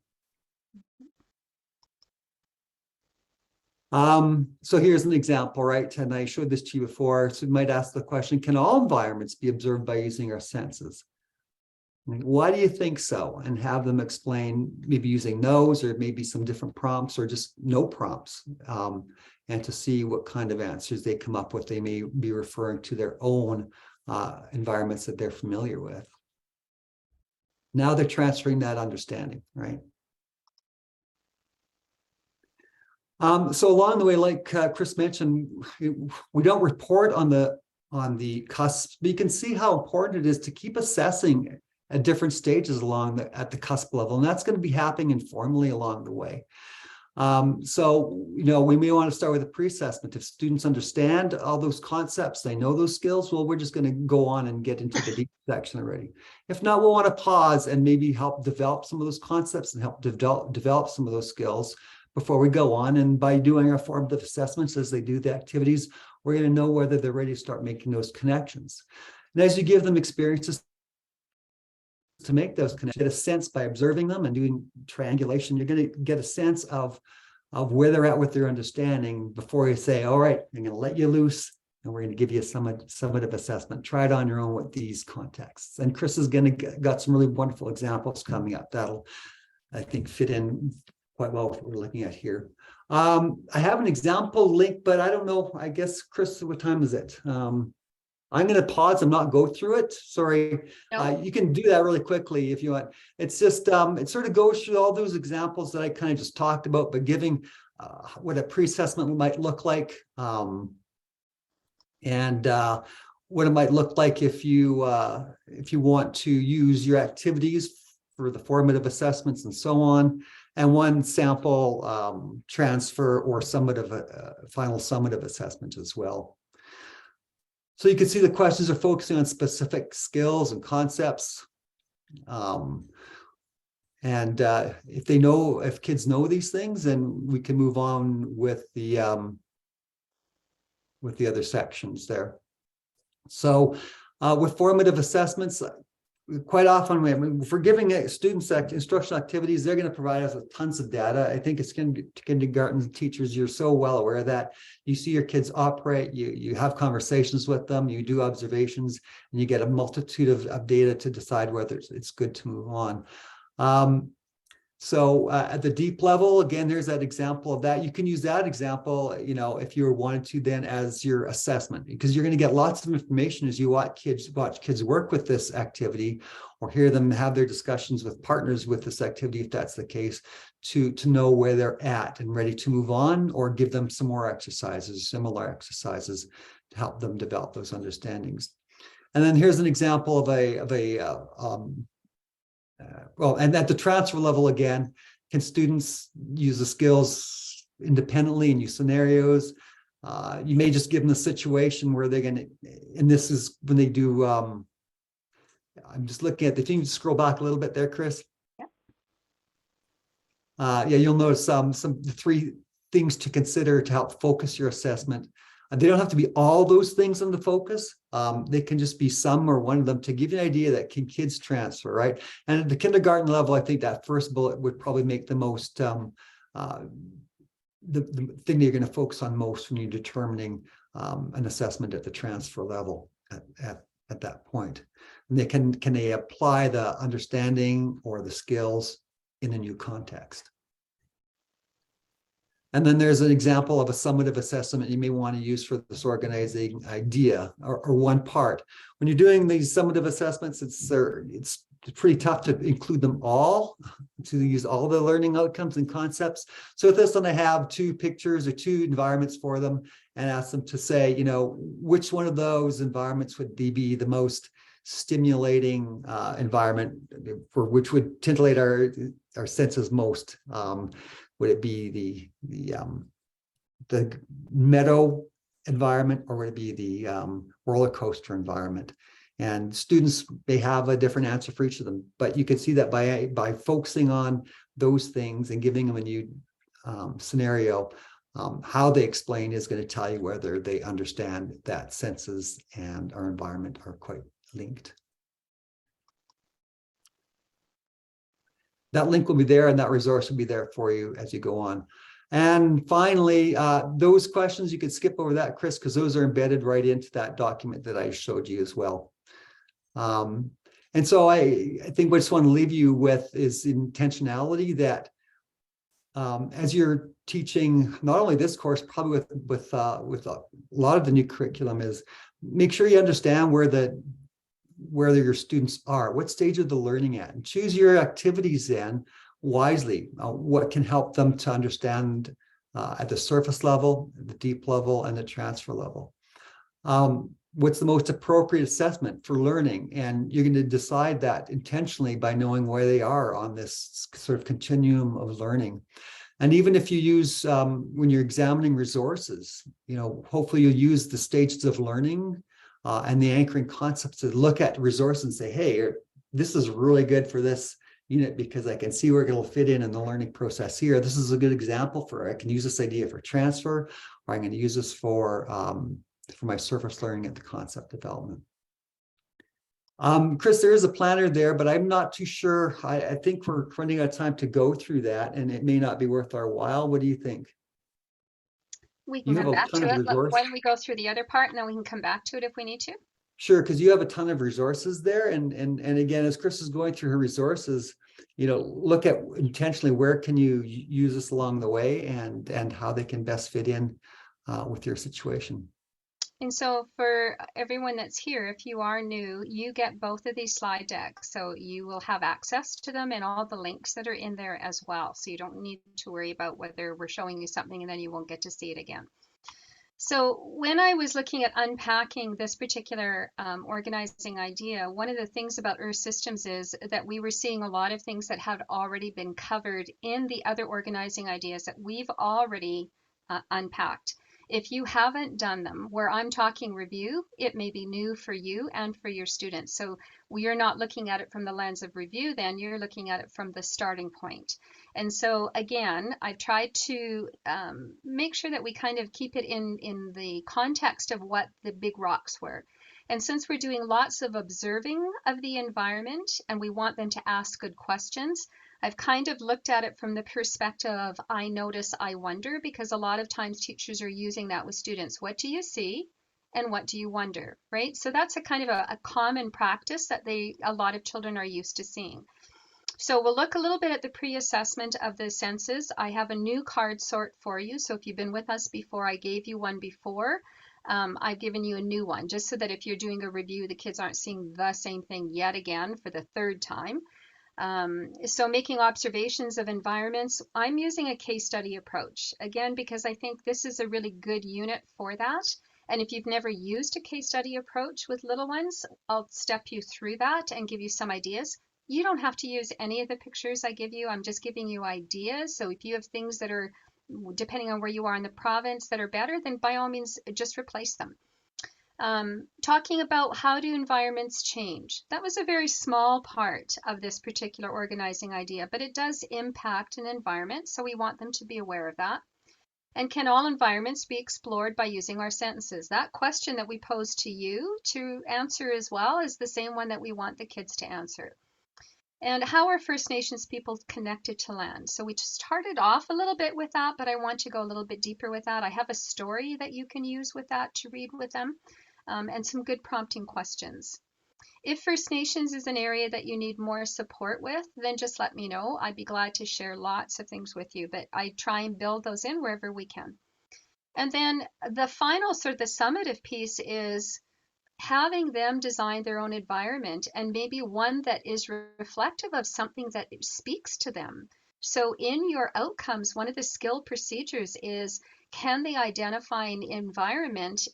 So here's an example, right? And I showed this to you before. So we might ask the question, can all environments be observed by using our senses? I mean, why do you think so? And have them explain, maybe using those, or maybe some different prompts, or just no prompts, and to see what kind of answers they come up with. They may be referring to their own environments that they're familiar with. Now they're transferring that understanding, right? So along the way, like Chris mentioned, we don't report on the cusp, but you can see how important it is to keep assessing at different stages at the cusp level, and that's going to be happening informally along the way. So, we may want to start with a pre-assessment. If students understand all those concepts, they know those skills, well, we're just going to go on and get into the deep section already. If not, we'll want to pause and maybe help develop some of those concepts and help develop some of those skills before we go on. And by doing our formative assessments as they do the activities, we're going to know whether they're ready to start making those connections. And as you give them experiences to make those connections, get a sense by observing them and doing triangulation, you're going to get a sense of where they're at with their understanding before you say, all right, I'm going to let you loose and we're going to give you a summative assessment. Try it on your own with these contexts. And Chris is going to got some really wonderful examples coming up that'll, I think, fit in quite well with what we're looking at here. I have an example link, but I don't know, I guess, Chris, what time is it? I'm going to pause and not go through it. Sorry. No. You can do that really quickly if you want. It's just, it sort of goes through all those examples that I kind of just talked about, but giving what a pre-assessment might look like, and what it might look like if you want to use your activities for the formative assessments and so on, and one sample transfer or final summative assessment as well. So you can see the questions are focusing on specific skills and concepts. If kids know these things, then we can move on with the other sections there. So with formative assessments, quite often, if we're giving students instructional activities, they're going to provide us with tons of data. I think it's kindergarten teachers, you're so well aware of that. You see your kids operate, you have conversations with them, you do observations, and you get a multitude of data to decide whether it's good to move on. So at the deep level, again, there's that example of that. You can use that example, if you wanted to, then as your assessment, because you're going to get lots of information as you watch kids work with this activity, or hear them have their discussions with partners with this activity, if that's the case, to know where they're at and ready to move on, or give them some more exercises, similar exercises, to help them develop those understandings. And then here's an example of and at the transfer level, again, can students use the skills independently and use scenarios? You may just give them a situation where they're going to, and this is when they do, I'm just looking at, if you can scroll back a little bit there, Chris. Yeah, you'll notice the three things to consider to help focus your assessment. They don't have to be all those things in the focus. They can just be some or one of them to give you an idea that can kids transfer, right? And at the kindergarten level, I think that first bullet would probably make the most, the thing that you're going to focus on most when you're determining an assessment at the transfer level at that point. And can they apply the understanding or the skills in a new context? And then there's an example of a summative assessment you may want to use for this organizing idea or one part. When you're doing these summative assessments, it's pretty tough to include them all, to use all the learning outcomes and concepts. So with this one, I have two pictures or two environments for them and ask them to say, which one of those environments would be the most stimulating environment, for which would titillate our senses most. Would it be the meadow environment, or would it be the roller coaster environment? And students may have a different answer for each of them, but you can see that by focusing on those things and giving them a new scenario, How they explain is going to tell you whether they understand that senses and our environment are quite linked. That link will be there and that resource will be there for you as you go on. And finally, those questions, you could skip over that, Chris, because those are embedded right into that document that I showed you as well. And so I think what I just want to leave you with is intentionality that as you're teaching, not only this course, probably with a lot of the new curriculum, is make sure you understand where your students are, what stage of the learning at, and choose your activities then wisely. What can help them to understand at the surface level, the deep level, and the transfer level. What's the most appropriate assessment for learning? And you're going to decide that intentionally by knowing where they are on this sort of continuum of learning. And even if you use, when you're examining resources, hopefully you'll use the stages of learning and the anchoring concepts to look at resources and say, hey, this is really good for this unit because I can see where it'll fit in the learning process here. This is a good example I can use this idea for transfer, or I'm going to use this for my surface learning at the concept development. Chris, there is a planner there, but I'm not too sure. I think we're running out of time to go through that, and it may not be worth our while. What do you think? We can come back to it. Why don't we go through the other part, and then we can come back to it if we need to? Sure, because you have a ton of resources there, and again, as Chris is going through her resources, look at intentionally where can you use this along the way, and how they can best fit in with your situation. And so for everyone that's here, if you are new, you get both of these slide decks. So you will have access to them and all the links that are in there as well. So you don't need to worry about whether we're showing you something and then you won't get to see it again. So when I was looking at unpacking this particular organizing idea, one of the things about Earth Systems is that we were seeing a lot of things that had already been covered in the other organizing ideas that we've already unpacked. If you haven't done them, where I'm talking review, it may be new for you and for your students. So you're not looking at it from the lens of review, then you're looking at it from the starting point. And so again, I've tried to make sure that we kind of keep it in the context of what the big rocks were. And since we're doing lots of observing of the environment and we want them to ask good questions, I've kind of looked at it from the perspective of I notice, I wonder, because a lot of times teachers are using that with students. What do you see and what do you wonder, right? So that's a kind of a common practice that a lot of children are used to seeing. So we'll look a little bit at the pre-assessment of the senses. I have a new card sort for you. So if you've been with us before, I gave you one before. I've given you a new one just so that if you're doing a review, the kids aren't seeing the same thing yet again for the third time. So making observations of environments, I'm using a case study approach, again, because I think this is a really good unit for that. And if you've never used a case study approach with little ones, I'll step you through that and give you some ideas. You don't have to use any of the pictures I give you. I'm just giving you ideas. So if you have things that are, depending on where you are in the province, that are better, then by all means, just replace them. Talking about how do environments change. That was a very small part of this particular organizing idea, but it does impact an environment, so we want them to be aware of that. And can all environments be explored by using our sentences? That question that we pose to you to answer as well is the same one that we want the kids to answer. And how are First Nations people connected to land? So we started off a little bit with that, but I want to go a little bit deeper with that. I have a story that you can use with that to read with them. And some good prompting questions. If First Nations is an area that you need more support with, then just let me know. I'd be glad to share lots of things with you, but I try and build those in wherever we can. And then the final sort of the summative piece is having them design their own environment and maybe one that is reflective of something that speaks to them. So in your outcomes, one of the skill procedures is, can they identify an environment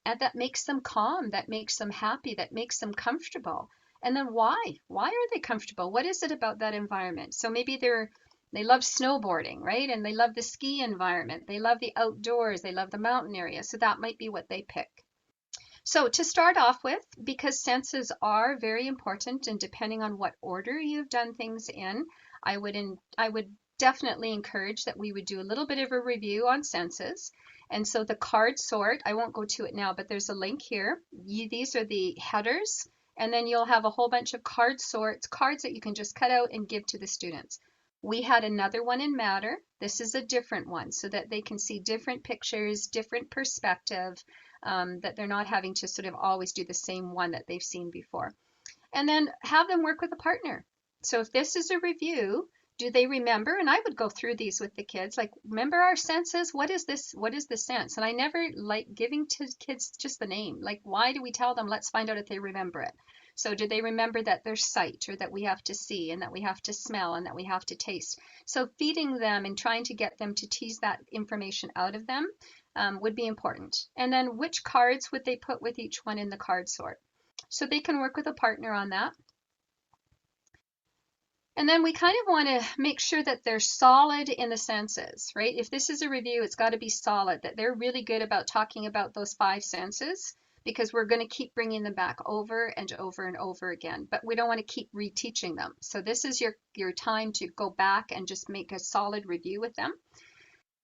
that makes them calm, that makes them happy, that makes them comfortable? And then why? Why are they comfortable? What is it about that environment? So maybe they love snowboarding, right? And they love the ski environment. They love the outdoors. They love the mountain area. So that might be what they pick. So to start off with, because senses are very important, and depending on what order you've done things in, I would definitely encourage that we would do a little bit of a review on senses. And so the card sort, I won't go to it now, but there's a link here. These are the headers, and then you'll have a whole bunch of card sorts, cards that you can just cut out and give to the students. We had another one in Matter. This is a different one so that they can see different pictures, different perspective, that they're not having to sort of always do the same one that they've seen before. And then have them work with a partner. So if this is a review, do they remember? And I would go through these with the kids, like, remember our senses? What is this? What is the sense? And I never like giving to kids just the name. Like, why do we tell them? Let's find out if they remember it. So do they remember that there's sight, or that we have to see, and that we have to smell, and that we have to taste? So feeding them and trying to get them to tease that information out of them would be important. And then which cards would they put with each one in the card sort? So they can work with a partner on that. And then we kind of want to make sure that they're solid in the senses, right? If this is a review, it's got to be solid, that they're really good about talking about those 5 senses, because we're going to keep bringing them back over and over and over again, but we don't want to keep reteaching them. So this is your time to go back and just make a solid review with them.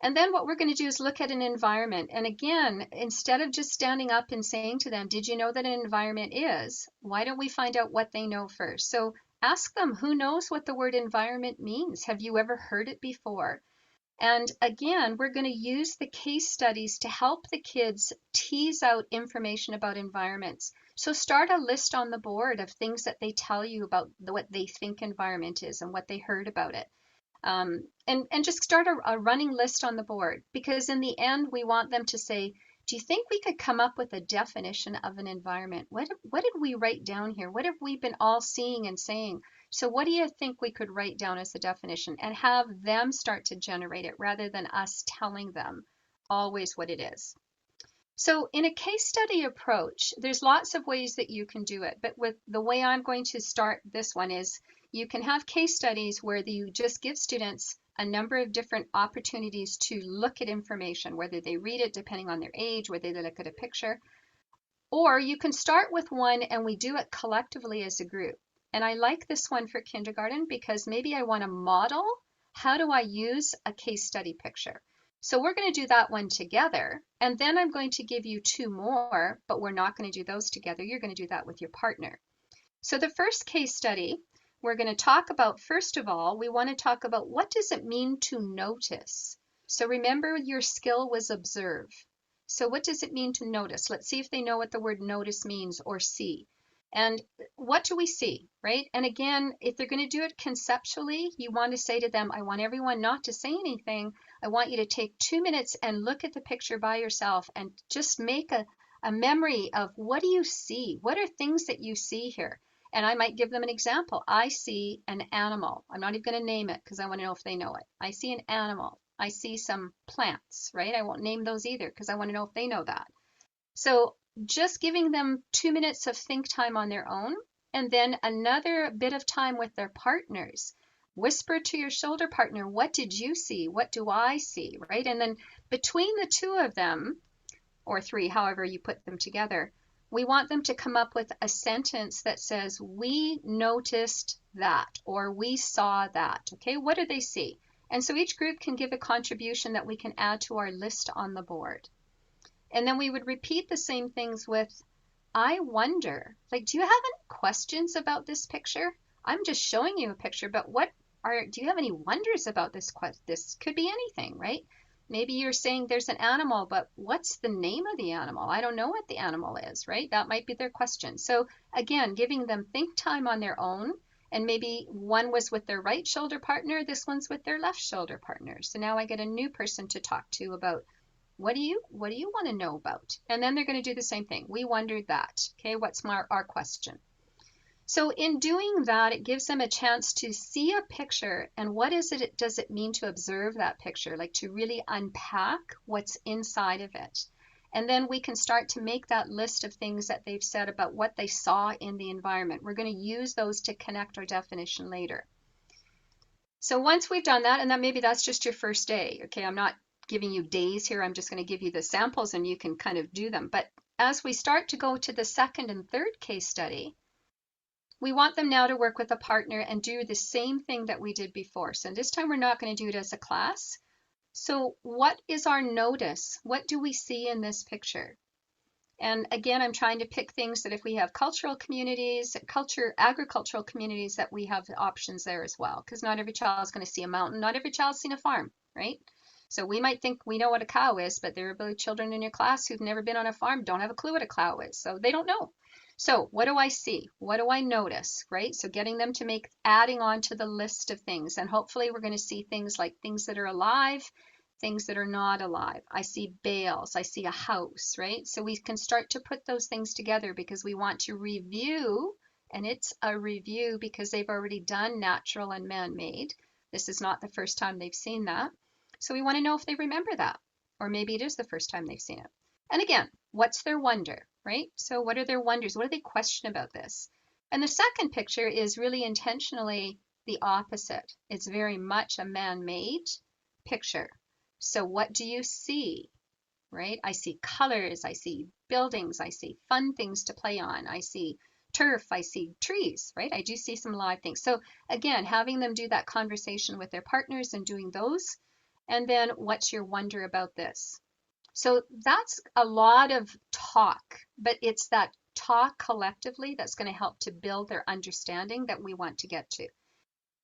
And then what we're going to do is look at an environment. And again, instead of just standing up and saying to them, did you know that an environment is? Why don't we find out what they know first? So ask them, who knows what the word environment means? Have you ever heard it before? And again, we're going to use the case studies to help the kids tease out information about environments. So start a list on the board of things that they tell you about what they think environment is and what they heard about it. And just start a running list on the board, because in the end, we want them to say, do you think we could come up with a definition of an environment? What did we write down here? What have we been all seeing and saying? So what do you think we could write down as the definition, and have them start to generate it rather than us telling them always what it is? So in a case study approach, there's lots of ways that you can do it, but with the way I'm going to start this one is you can have case studies where you just give students a number of different opportunities to look at information, whether they read it depending on their age, whether they look at a picture, or you can start with one and we do it collectively as a group. And I like this one for kindergarten because maybe I want to model, how do I use a case study picture? So we're going to do that one together, and then I'm going to give you 2 more, but we're not going to do those together. You're going to do that with your partner. So the first case study, we're going to talk about, first of all, we want to talk about what does it mean to notice? So remember, your skill was observe. So what does it mean to notice? Let's see if they know what the word notice means, or see. And what do we see, right? And again, if they're going to do it conceptually, you want to say to them, I want everyone not to say anything. I want you to take 2 minutes and look at the picture by yourself and just make a memory of, what do you see? What are things that you see here? And I might give them an example. I see an animal. I'm not even going to name it because I want to know if they know it. I see an animal. I see some plants, right? I won't name those either because I want to know if they know that. So just giving them 2 minutes of think time on their own, and then another bit of time with their partners. Whisper to your shoulder partner, what did you see? What do I see, right? And then between the 2 of them, or 3, however you put them together, we want them to come up with a sentence that says, we noticed that, or we saw that, okay? What do they see? And so each group can give a contribution that we can add to our list on the board. And then we would repeat the same things with, I wonder, like, do you have any questions about this picture? I'm just showing you a picture, but do you have any wonders about this? This could be anything, right? Maybe you're saying there's an animal, but what's the name of the animal? I don't know what the animal is, right? That might be their question. So again, giving them think time on their own, and maybe one was with their right shoulder partner, this one's with their left shoulder partner. So now I get a new person to talk to about, what do you want to know about? And then they're going to do the same thing. We wondered that. Okay, what's our question? So in doing that, it gives them a chance to see a picture, and what does it mean to observe that picture, like to really unpack what's inside of it. And then we can start to make that list of things that they've said about what they saw in the environment. We're going to use those to connect our definition later. So once we've done that, and then maybe that's just your first day. Okay, I'm not giving you days here. I'm just going to give you the samples and you can kind of do them. But as we start to go to the second and third case study, We want them now to work with a partner and do the same thing that we did before. So this time we're not going to do it as a class. So what is our notice? What do we see in this picture? And again, I'm trying to pick things that if we have cultural communities, agricultural communities, that we have options there as well. Because not every child is going to see a mountain. Not every child's seen a farm, right? So we might think we know what a cow is, but there are children in your class who've never been on a farm, don't have a clue what a cow is. So they don't know. So what do I see? What do I notice, right? So getting them to adding on to the list of things. And hopefully we're going to see things like things that are alive, things that are not alive. I see bales, I see a house, right? So we can start to put those things together because we want to review, and it's a review because they've already done natural and man-made. This is not the first time they've seen that. So we want to know if they remember that, or maybe it is the first time they've seen it. And again, what's their wonder, right? So what are their wonders? What do they question about this? And the second picture is really intentionally the opposite. It's very much a man-made picture. So what do you see, right? I see colors, I see buildings, I see fun things to play on, I see turf, I see trees, right? I do see some live things. So again, having them do that conversation with their partners and doing those. And then what's your wonder about this? So that's a lot of talk, but it's that talk collectively that's going to help to build their understanding that we want to get to.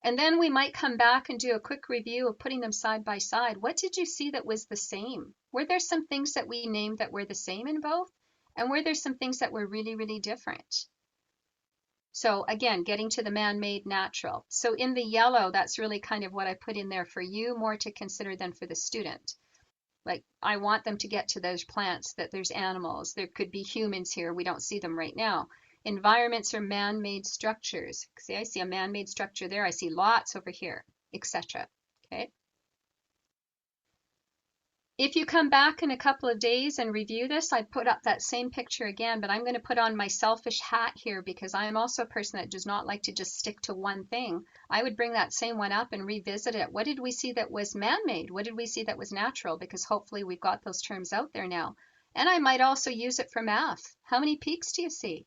And then we might come back and do a quick review of putting them side by side. What did you see that was the same? Were there some things that we named that were the same in both? And were there some things that were really, really different? So again, getting to the man-made natural. So in the yellow, that's really kind of what I put in there for you, more to consider than for the student. Like I want them to get to those plants, that there's animals, there could be humans here, we don't see them right now. Environments are man-made structures. See, I see a man-made structure there, I see lots over here, etc. Okay. If you come back in a couple of days and review this, I put up that same picture again, but I'm going to put on my selfish hat here because I am also a person that does not like to just stick to one thing. I would bring that same one up and revisit it. What did we see that was man-made? What did we see that was natural? Because hopefully we've got those terms out there now. And I might also use it for math. How many peaks do you see?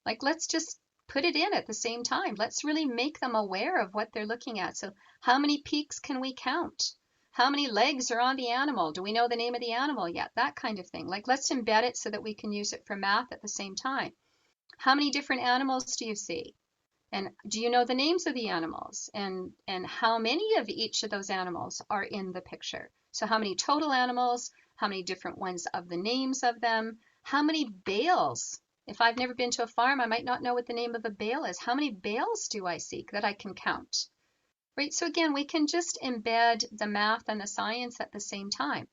Like, let's just put it in at the same time. Let's really make them aware of what they're looking at. So how many peaks can we count? How many legs are on the animal? Do we know the name of the animal yet? That kind of thing. Like, let's embed it so that we can use it for math at the same time. How many different animals do you see? And do you know the names of the animals? And how many of each of those animals are in the picture? So how many total animals? How many different ones of the names of them? How many bales? If I've never been to a farm, I might not know what the name of a bale is. How many bales do I see that I can count? Right, so again, we can just embed the math and the science at the same time.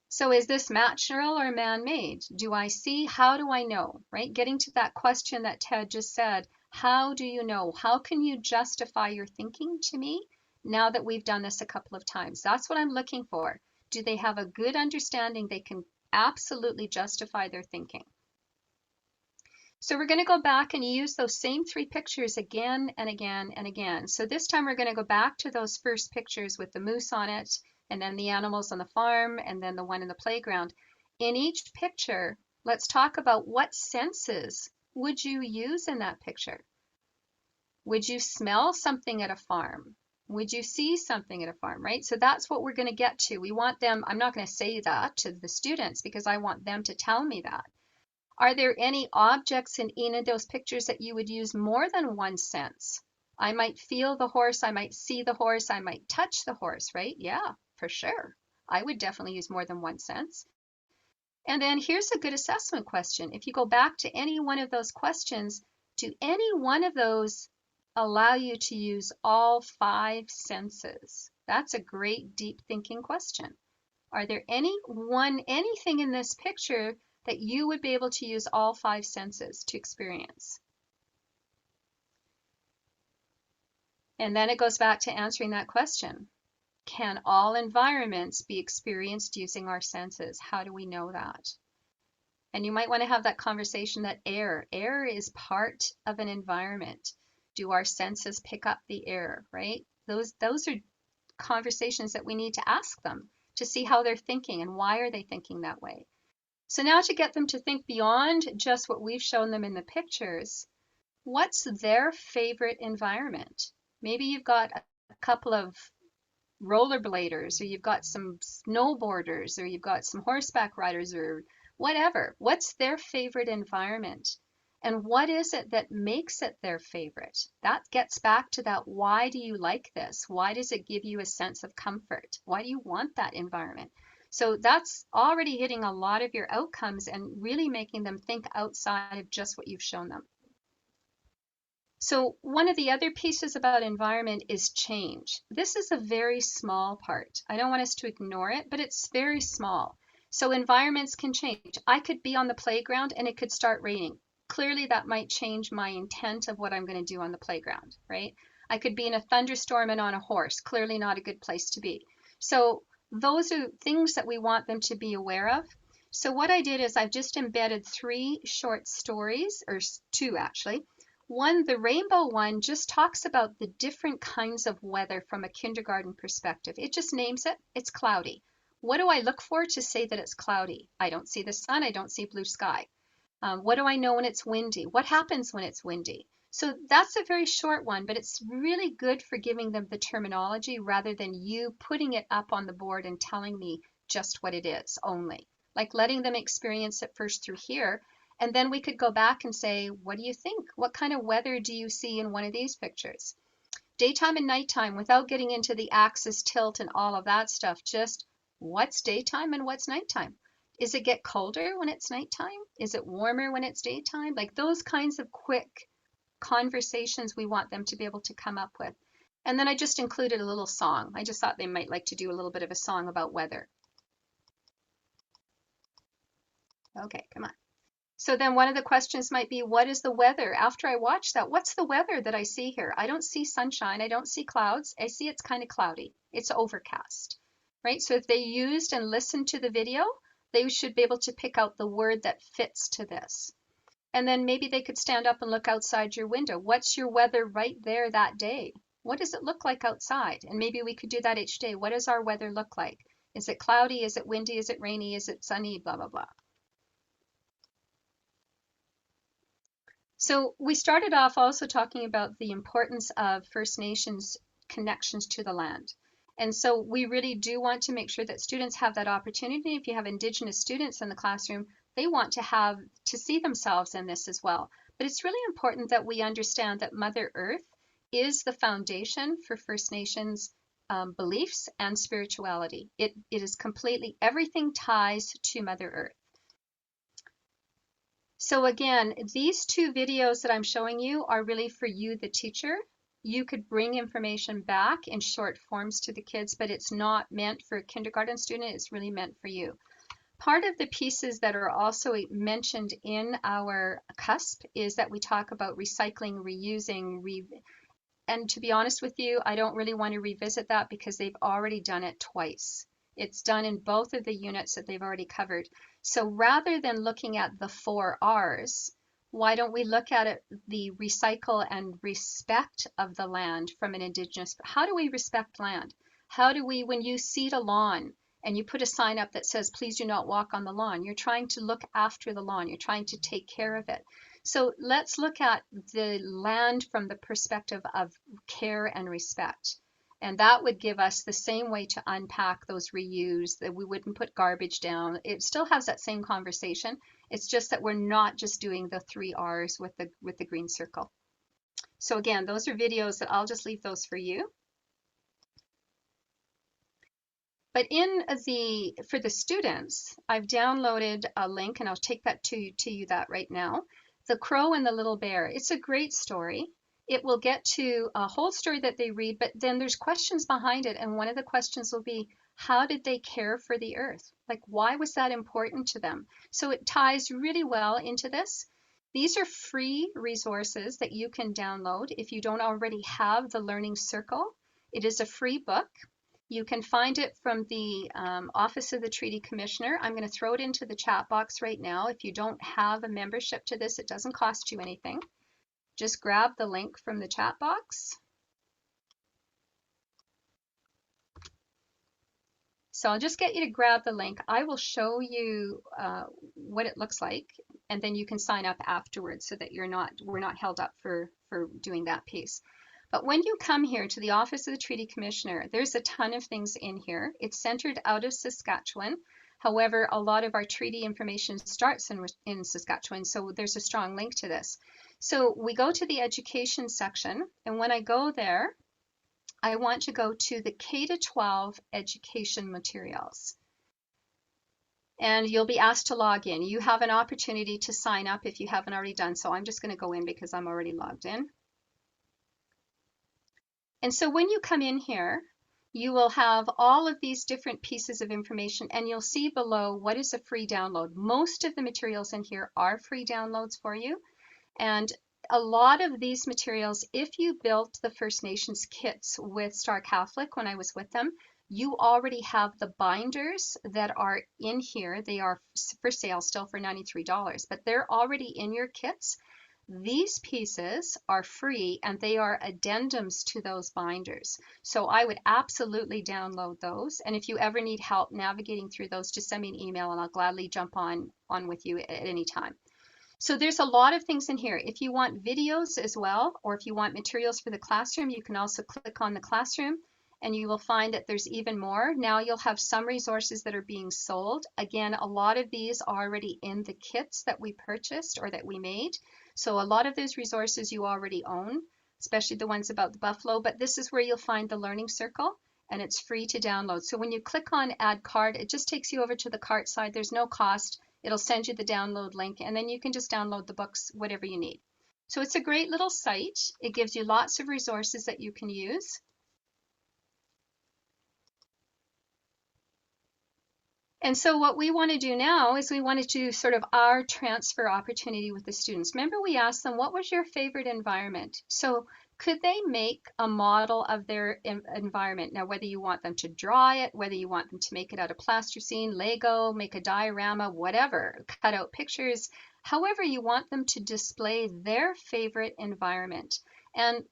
So is this natural or man-made? Do I see? How do I know? Right, getting to that question that Ted just said, how do you know? How can you justify your thinking to me now that we've done this a couple of times? That's what I'm looking for. Do they have a good understanding? They can absolutely justify their thinking. So we're going to go back and use those same three pictures again and again and again. So this time we're going to go back to those first pictures with the moose on it, and then the animals on the farm, and then the one in the playground. In each picture, let's talk about what senses would you use in that picture. Would you smell something at a farm? Would you see something at a farm, right? So that's what we're going to get to. We want them, I'm not going to say that to the students because I want them to tell me that. Are there any objects in any of those pictures that you would use more than one sense? I might feel the horse, I might see the horse, I might touch the horse, right? Yeah, for sure. I would definitely use more than one sense. And then here's a good assessment question. If you go back to any one of those questions, do any one of those allow you to use all 5 senses? That's a great deep thinking question. Are there anything in this picture that you would be able to use all 5 senses to experience? And then it goes back to answering that question. Can all environments be experienced using our senses? How do we know that? And you might want to have that conversation that air is part of an environment. Do our senses pick up the air, right? Those are conversations that we need to ask them to see how they're thinking and why are they thinking that way. So now to get them to think beyond just what we've shown them in the pictures, what's their favorite environment? Maybe you've got a couple of rollerbladers, or you've got some snowboarders, or you've got some horseback riders, or whatever. What's their favorite environment? And what is it that makes it their favorite? That gets back to that, why do you like this? Why does it give you a sense of comfort? Why do you want that environment? So that's already hitting a lot of your outcomes and really making them think outside of just what you've shown them. So one of the other pieces about environment is change. This is a very small part. I don't want us to ignore it, but it's very small. So environments can change. I could be on the playground and it could start raining. Clearly that might change my intent of what I'm going to do on the playground, right? I could be in a thunderstorm and on a horse. Clearly not a good place to be. So those are things that we want them to be aware of. So what I did is I've just embedded 3 short stories, or 2 actually. One, the rainbow one, just talks about the different kinds of weather from a kindergarten perspective. It just names it. It's cloudy. What do I look for to say that it's cloudy? I don't see the sun. I don't see blue sky. What do I know when it's windy? What happens when it's windy? So that's a very short one, but it's really good for giving them the terminology rather than you putting it up on the board and telling me just what it is only. Like letting them experience it first through here. And then we could go back and say, what do you think? What kind of weather do you see in one of these pictures? Daytime and nighttime, without getting into the axis tilt and all of that stuff, just what's daytime and what's nighttime? Is it get colder when it's nighttime? Is it warmer when it's daytime? Like those kinds of quick conversations we want them to be able to come up with. And then I just included a little song. I just thought they might like to do a little bit of a song about weather. Okay, come on. So then one of the questions might be, what is the weather? After I watch that, what's the weather that I see here? I don't see sunshine. I don't see clouds. I see it's kind of cloudy. It's overcast, right? So if they used and listened to the video, they should be able to pick out the word that fits to this. And then maybe they could stand up and look outside your window. What's your weather right there that day? What does it look like outside? And maybe we could do that each day. What does our weather look like? Is it cloudy? Is it windy? Is it rainy? Is it sunny? Blah, blah, blah. So we started off also talking about the importance of First Nations connections to the land. And so we really do want to make sure that students have that opportunity. If you have Indigenous students in the classroom, they want to see themselves in this as well. But it's really important that we understand that Mother Earth is the foundation for First Nations beliefs and spirituality. It is completely, everything ties to Mother Earth. So again, these 2 videos that I'm showing you are really for you, the teacher. You could bring information back in short forms to the kids, but it's not meant for a kindergarten student. It's really meant for you. Part of the pieces that are also mentioned in our CUSP is that we talk about recycling, reusing, and to be honest with you, I don't really want to revisit that because they've already done it twice. It's done in both of the units that they've already covered. So rather than looking at the 4 R's, why don't we look at it, the recycle and respect of the land from an Indigenous, how do we respect land? How do we, when you seed a lawn and you put a sign up that says, please do not walk on the lawn, you're trying to look after the lawn, you're trying to take care of it. So let's look at the land from the perspective of care and respect. And that would give us the same way to unpack those reuse, that we wouldn't put garbage down. It still has that same conversation. It's just that we're not just doing the 3 R's with the green circle. So again, those are videos that I'll just leave those for you. But for the students, I've downloaded a link and I'll take that to you that right now. The Crow and the Little Bear. It's a great story. It will get to a whole story that they read, but then there's questions behind it. And one of the questions will be, how did they care for the earth? Like, why was that important to them? So it ties really well into this. These are free resources that you can download if you don't already have the Learning Circle. It is a free book. You can find it from the Office of the Treaty Commissioner. I'm going to throw it into the chat box right now. If you don't have a membership to this, it doesn't cost you anything. Just grab the link from the chat box. So I'll just get you to grab the link. I will show you what it looks like, and then you can sign up afterwards so that we're not held up for doing that piece. But when you come here to the Office of the Treaty Commissioner, there's a ton of things in here. It's centered out of Saskatchewan. However, a lot of our treaty information starts in Saskatchewan, so there's a strong link to this. So we go to the education section, and when I go there, I want to go to the K-12 education materials. And you'll be asked to log in. You have an opportunity to sign up if you haven't already done so. I'm just going to go in because I'm already logged in. And so when you come in here, you will have all of these different pieces of information, and you'll see below what is a free download. Most of the materials in here are free downloads for you. And a lot of these materials, if you built the First Nations kits with Star Catholic when I was with them, you already have the binders that are in here. They are for sale still for $93, but they're already in your kits. These pieces are free and they are addendums to those binders. So I would absolutely download those. And if you ever need help navigating through those, just send me an email and I'll gladly jump on with you at any time. So there's a lot of things in here. If you want videos as well, or if you want materials for the classroom, you can also click on the classroom and you will find that there's even more. Now you'll have some resources that are being sold. Again, a lot of these are already in the kits that we purchased or that we made. So a lot of those resources you already own, especially the ones about the buffalo, but this is where you'll find the Learning Circle and it's free to download. So when you click on Add Cart, it just takes you over to the cart side. There's no cost. It'll send you the download link and then you can just download the books, whatever you need. So it's a great little site. It gives you lots of resources that you can use. And so what we want to do now is we want to do sort of our transfer opportunity with the students. Remember we asked them, what was your favorite environment? So could they make a model of their environment? Now, whether you want them to draw it, whether you want them to make it out of plasticine, Lego, make a diorama, whatever, cut out pictures, however you want them to display their favorite environment. And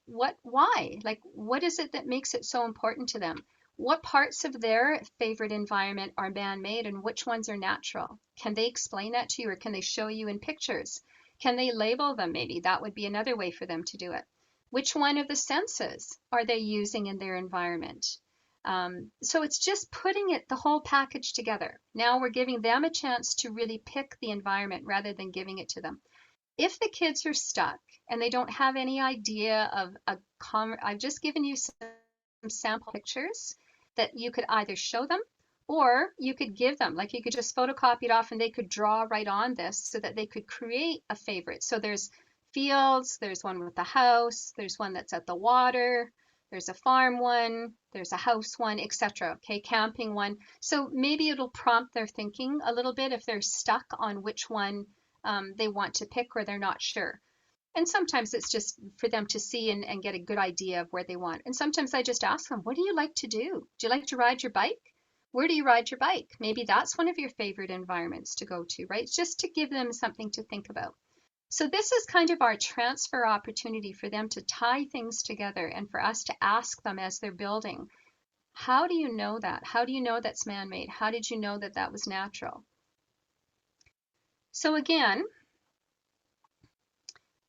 why? Like, what is it that makes it so important to them? What parts of their favorite environment are man-made and which ones are natural? Can they explain that to you or can they show you in pictures? Can they label them maybe? That would be another way for them to do it. Which one of the senses are they using in their environment? So it's just putting the whole package together. Now we're giving them a chance to really pick the environment rather than giving it to them. If the kids are stuck and they don't have any idea of I've just given you some sample pictures that you could either show them or you could give them, like you could just photocopy it off and they could draw right on this so that they could create a favorite. So there's fields, there's one with the house, there's one that's at the water, there's a farm one, there's a house one, etc. Okay, camping one. So maybe it'll prompt their thinking a little bit if they're stuck on which one they want to pick or they're not sure. And sometimes it's just for them to see and get a good idea of where they want. And sometimes I just ask them, what do you like to do? Do you like to ride your bike? Where do you ride your bike? Maybe that's one of your favorite environments to go to, right? Just to give them something to think about. So this is kind of our transfer opportunity for them to tie things together and for us to ask them as they're building, how do you know that? How do you know that's man-made? How did you know that that was natural? So again,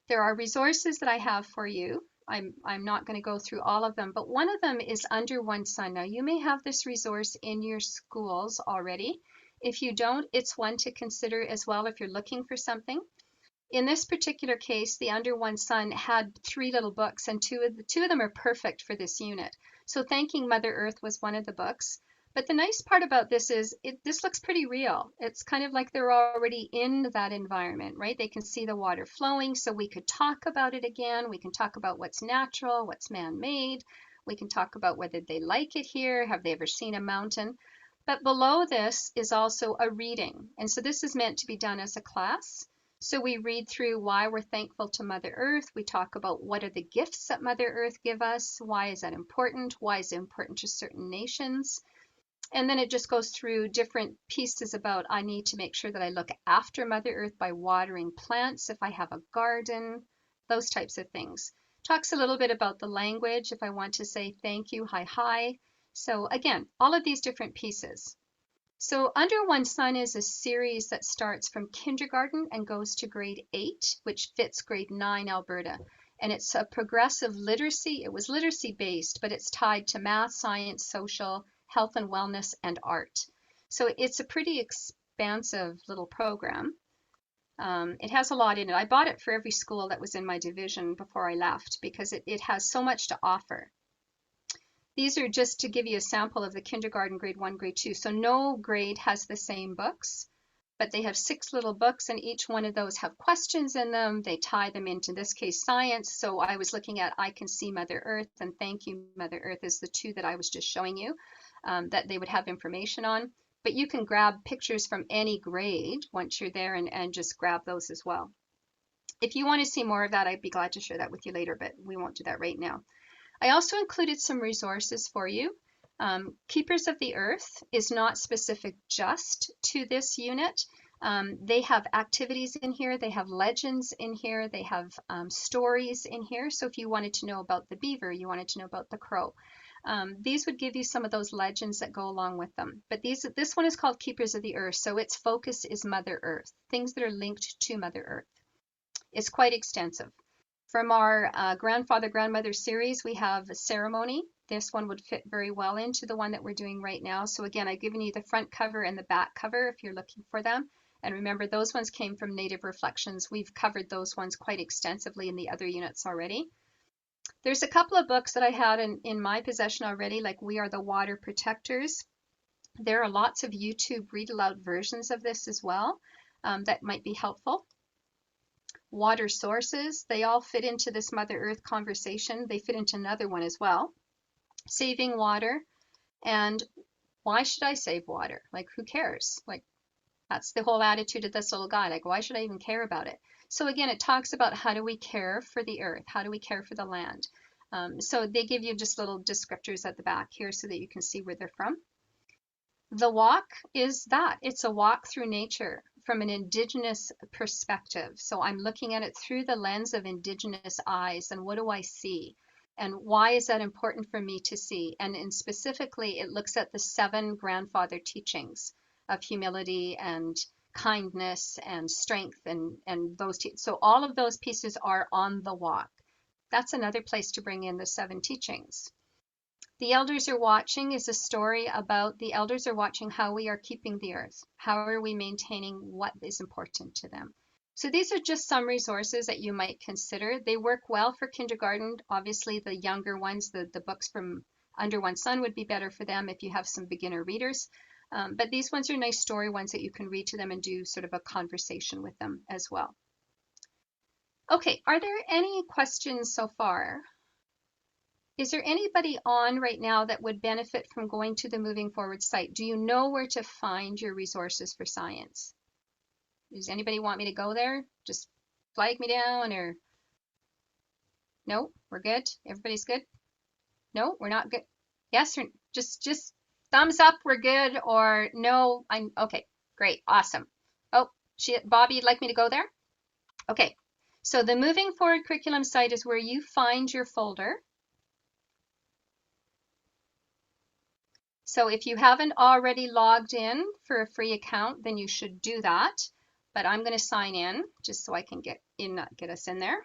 there are resources that I have for you. I'm not going to go through all of them, but one of them is Under One Sun. Now, you may have this resource in your schools already. If you don't, it's one to consider as well if you're looking for something. In this particular case, the Under One Sun had 3 little books, and two of them are perfect for this unit. So Thanking Mother Earth was one of the books. But the nice part about this is this looks pretty real. It's kind of like they're already in that environment, right? They can see the water flowing, so we could talk about it again. We can talk about what's natural, what's man-made. We can talk about whether they like it here. Have they ever seen a mountain? But below this is also a reading. And so this is meant to be done as a class. So we read through why we're thankful to Mother Earth. We talk about what are the gifts that Mother Earth give us. Why is that important? Why is it important to certain nations? And then it just goes through different pieces about I need to make sure that I look after Mother Earth by watering plants if I have a garden, those types of things. Talks a little bit about the language if I want to say thank you, hi, hi. So again, all of these different pieces. So Under One Sun is a series that starts from kindergarten and goes to grade 8, which fits grade 9 Alberta. And it's a progressive literacy. It was literacy based, but it's tied to math, science, social, health and wellness, and art. So it's a pretty expansive little program. It has a lot in it. I bought it for every school that was in my division before I left because it has so much to offer. These are just to give you a sample of the kindergarten, grade 1, grade 2. So no grade has the same books, but they have 6 little books, and each one of those have questions in them. They tie them into, this case, science. So I was looking at I Can See Mother Earth and Thank You Mother Earth is the 2 that I was just showing you that they would have information on. But you can grab pictures from any grade once you're there and just grab those as well. If you want to see more of that, I'd be glad to share that with you later, but we won't do that right now. I also included some resources for you. Keepers of the Earth is not specific just to this unit. They have activities in here, they have legends in here, they have stories in here. So if you wanted to know about the beaver, you wanted to know about the crow, these would give you some of those legends that go along with them. But this one is called Keepers of the Earth, so its focus is Mother Earth, things that are linked to Mother Earth. It's quite extensive. From our grandfather-grandmother series, we have a ceremony. This one would fit very well into the one that we're doing right now. So again, I've given you the front cover and the back cover if you're looking for them. And remember, those ones came from Native Reflections. We've covered those ones quite extensively in the other units already. There's a couple of books that I had in my possession already, like We Are the Water Protectors. There are lots of YouTube read-aloud versions of this as well that might be helpful. Water sources, they all fit into this Mother Earth conversation. They fit into another one as well. Saving water, and why should I save water? Like, who cares? Like, that's the whole attitude of this little guy. Like, why should I even care about it? So again, it talks about how do we care for the earth? How do we care for the land? So they give you just little descriptors at the back here so that you can see where they're from. The walk is that. It's a walk through nature from an Indigenous perspective. So I'm looking at it through the lens of Indigenous eyes, and what do I see? And why is that important for me to see? And specifically, it looks at the 7 grandfather teachings of humility and kindness and strength and those. So all of those pieces are on the walk. That's another place to bring in the 7 teachings. The Elders Are Watching is a story about the elders are watching how we are keeping the earth. How are we maintaining what is important to them? So these are just some resources that you might consider. They work well for kindergarten. Obviously, the younger ones, the books from Under One Sun would be better for them if you have some beginner readers. But these ones are nice story ones that you can read to them and do sort of a conversation with them as well. Okay, are there any questions so far? Is there anybody on right now that would benefit from going to the Moving Forward site? Do you know where to find your resources for science? Does anybody want me to go there? Just flag me down, or no, we're good? Everybody's good? No, we're not good? Yes, or just thumbs up, we're good, or no, I'm okay, great, awesome. Oh, Bobby, you'd like me to go there? Okay, so the Moving Forward curriculum site is where you find your folder. So if you haven't already logged in for a free account, then you should do that. But I'm going to sign in just so I can get us in there.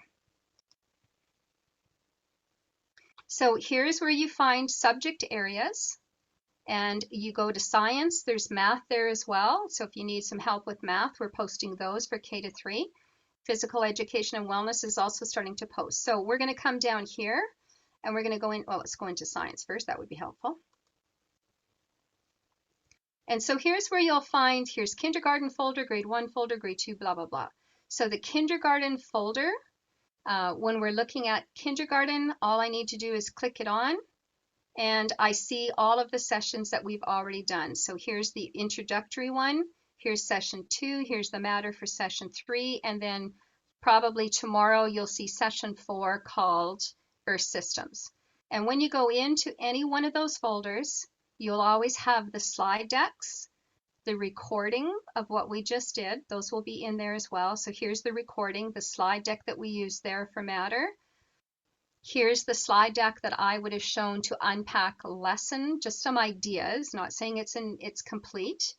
So here's where you find subject areas, and you go to science. There's math there as well. So if you need some help with math, we're posting those for K to 3. Physical education and wellness is also starting to post. So we're going to come down here and we're going to go in. Well, let's go into science first. That would be helpful. And so here's where you'll find, here's kindergarten folder, grade 1 folder, grade 2, blah, blah, blah. So the kindergarten folder, when we're looking at kindergarten, all I need to do is click it on, and I see all of the sessions that we've already done. So here's the introductory one, here's session 2, here's the matter for session 3, and then probably tomorrow you'll see session 4 called Earth Systems. And when you go into any one of those folders, you'll always have the slide decks, the recording of what we just did. Those will be in there as well. So here's the recording, the slide deck that we used there for matter. Here's the slide deck that I would have shown to unpack a lesson, just some ideas, not saying it's complete.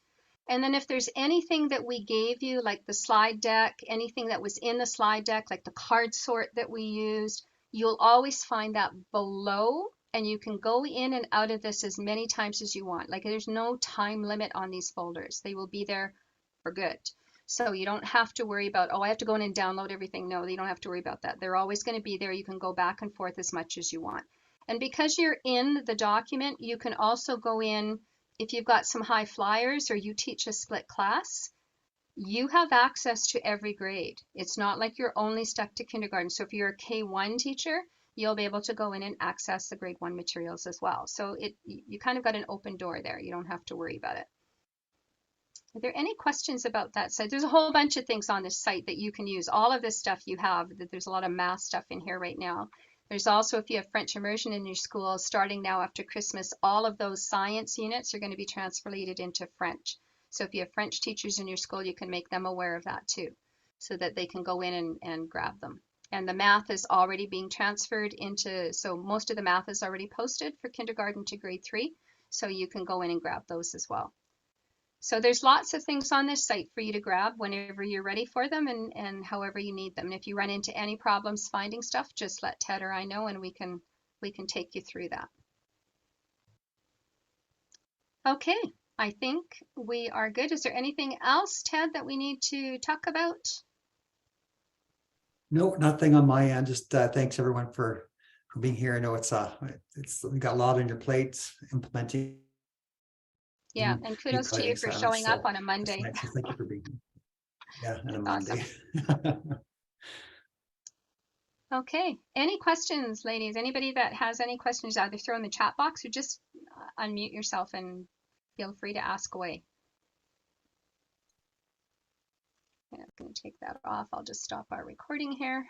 And then if there's anything that we gave you, like the slide deck, anything that was in the slide deck, like the card sort that we used, you'll always find that below, and you can go in and out of this as many times as you want. Like there's no time limit on these folders. They will be there for good. So you don't have to worry about, oh, I have to go in and download everything. No, you don't have to worry about that. They're always going to be there. You can go back and forth as much as you want. And because you're in the document, you can also go in, if you've got some high flyers or you teach a split class, you have access to every grade. It's not like you're only stuck to kindergarten. So if you're a K1 teacher, you'll be able to go in and access the grade 1 materials as well. So you kind of got an open door there. You don't have to worry about it. Are there any questions about that site? There's a whole bunch of things on this site that you can use. All of this stuff you have, there's a lot of math stuff in here right now. There's also, if you have French immersion in your school, starting now after Christmas, all of those science units are going to be translated into French. So if you have French teachers in your school, you can make them aware of that too, so that they can go in and grab them. And the math is already being transferred into, so most of the math is already posted for kindergarten to grade 3. So you can go in and grab those as well. So there's lots of things on this site for you to grab whenever you're ready for them and however you need them. And if you run into any problems finding stuff, just let Ted or I know and we can take you through that. Okay, I think we are good. Is there anything else, Ted, that we need to talk about? No, nothing on my end. Just thanks everyone for being here. I know it's we got a lot on your plate implementing. Yeah, and kudos to you for showing up on a Monday. Nice. So thank you for being here. Yeah, and a Monday. Awesome. Okay, any questions, ladies? Anybody that has any questions, either throw in the chat box or just unmute yourself and feel free to ask away. Yeah, I'm going to take that off. I'll just stop our recording here.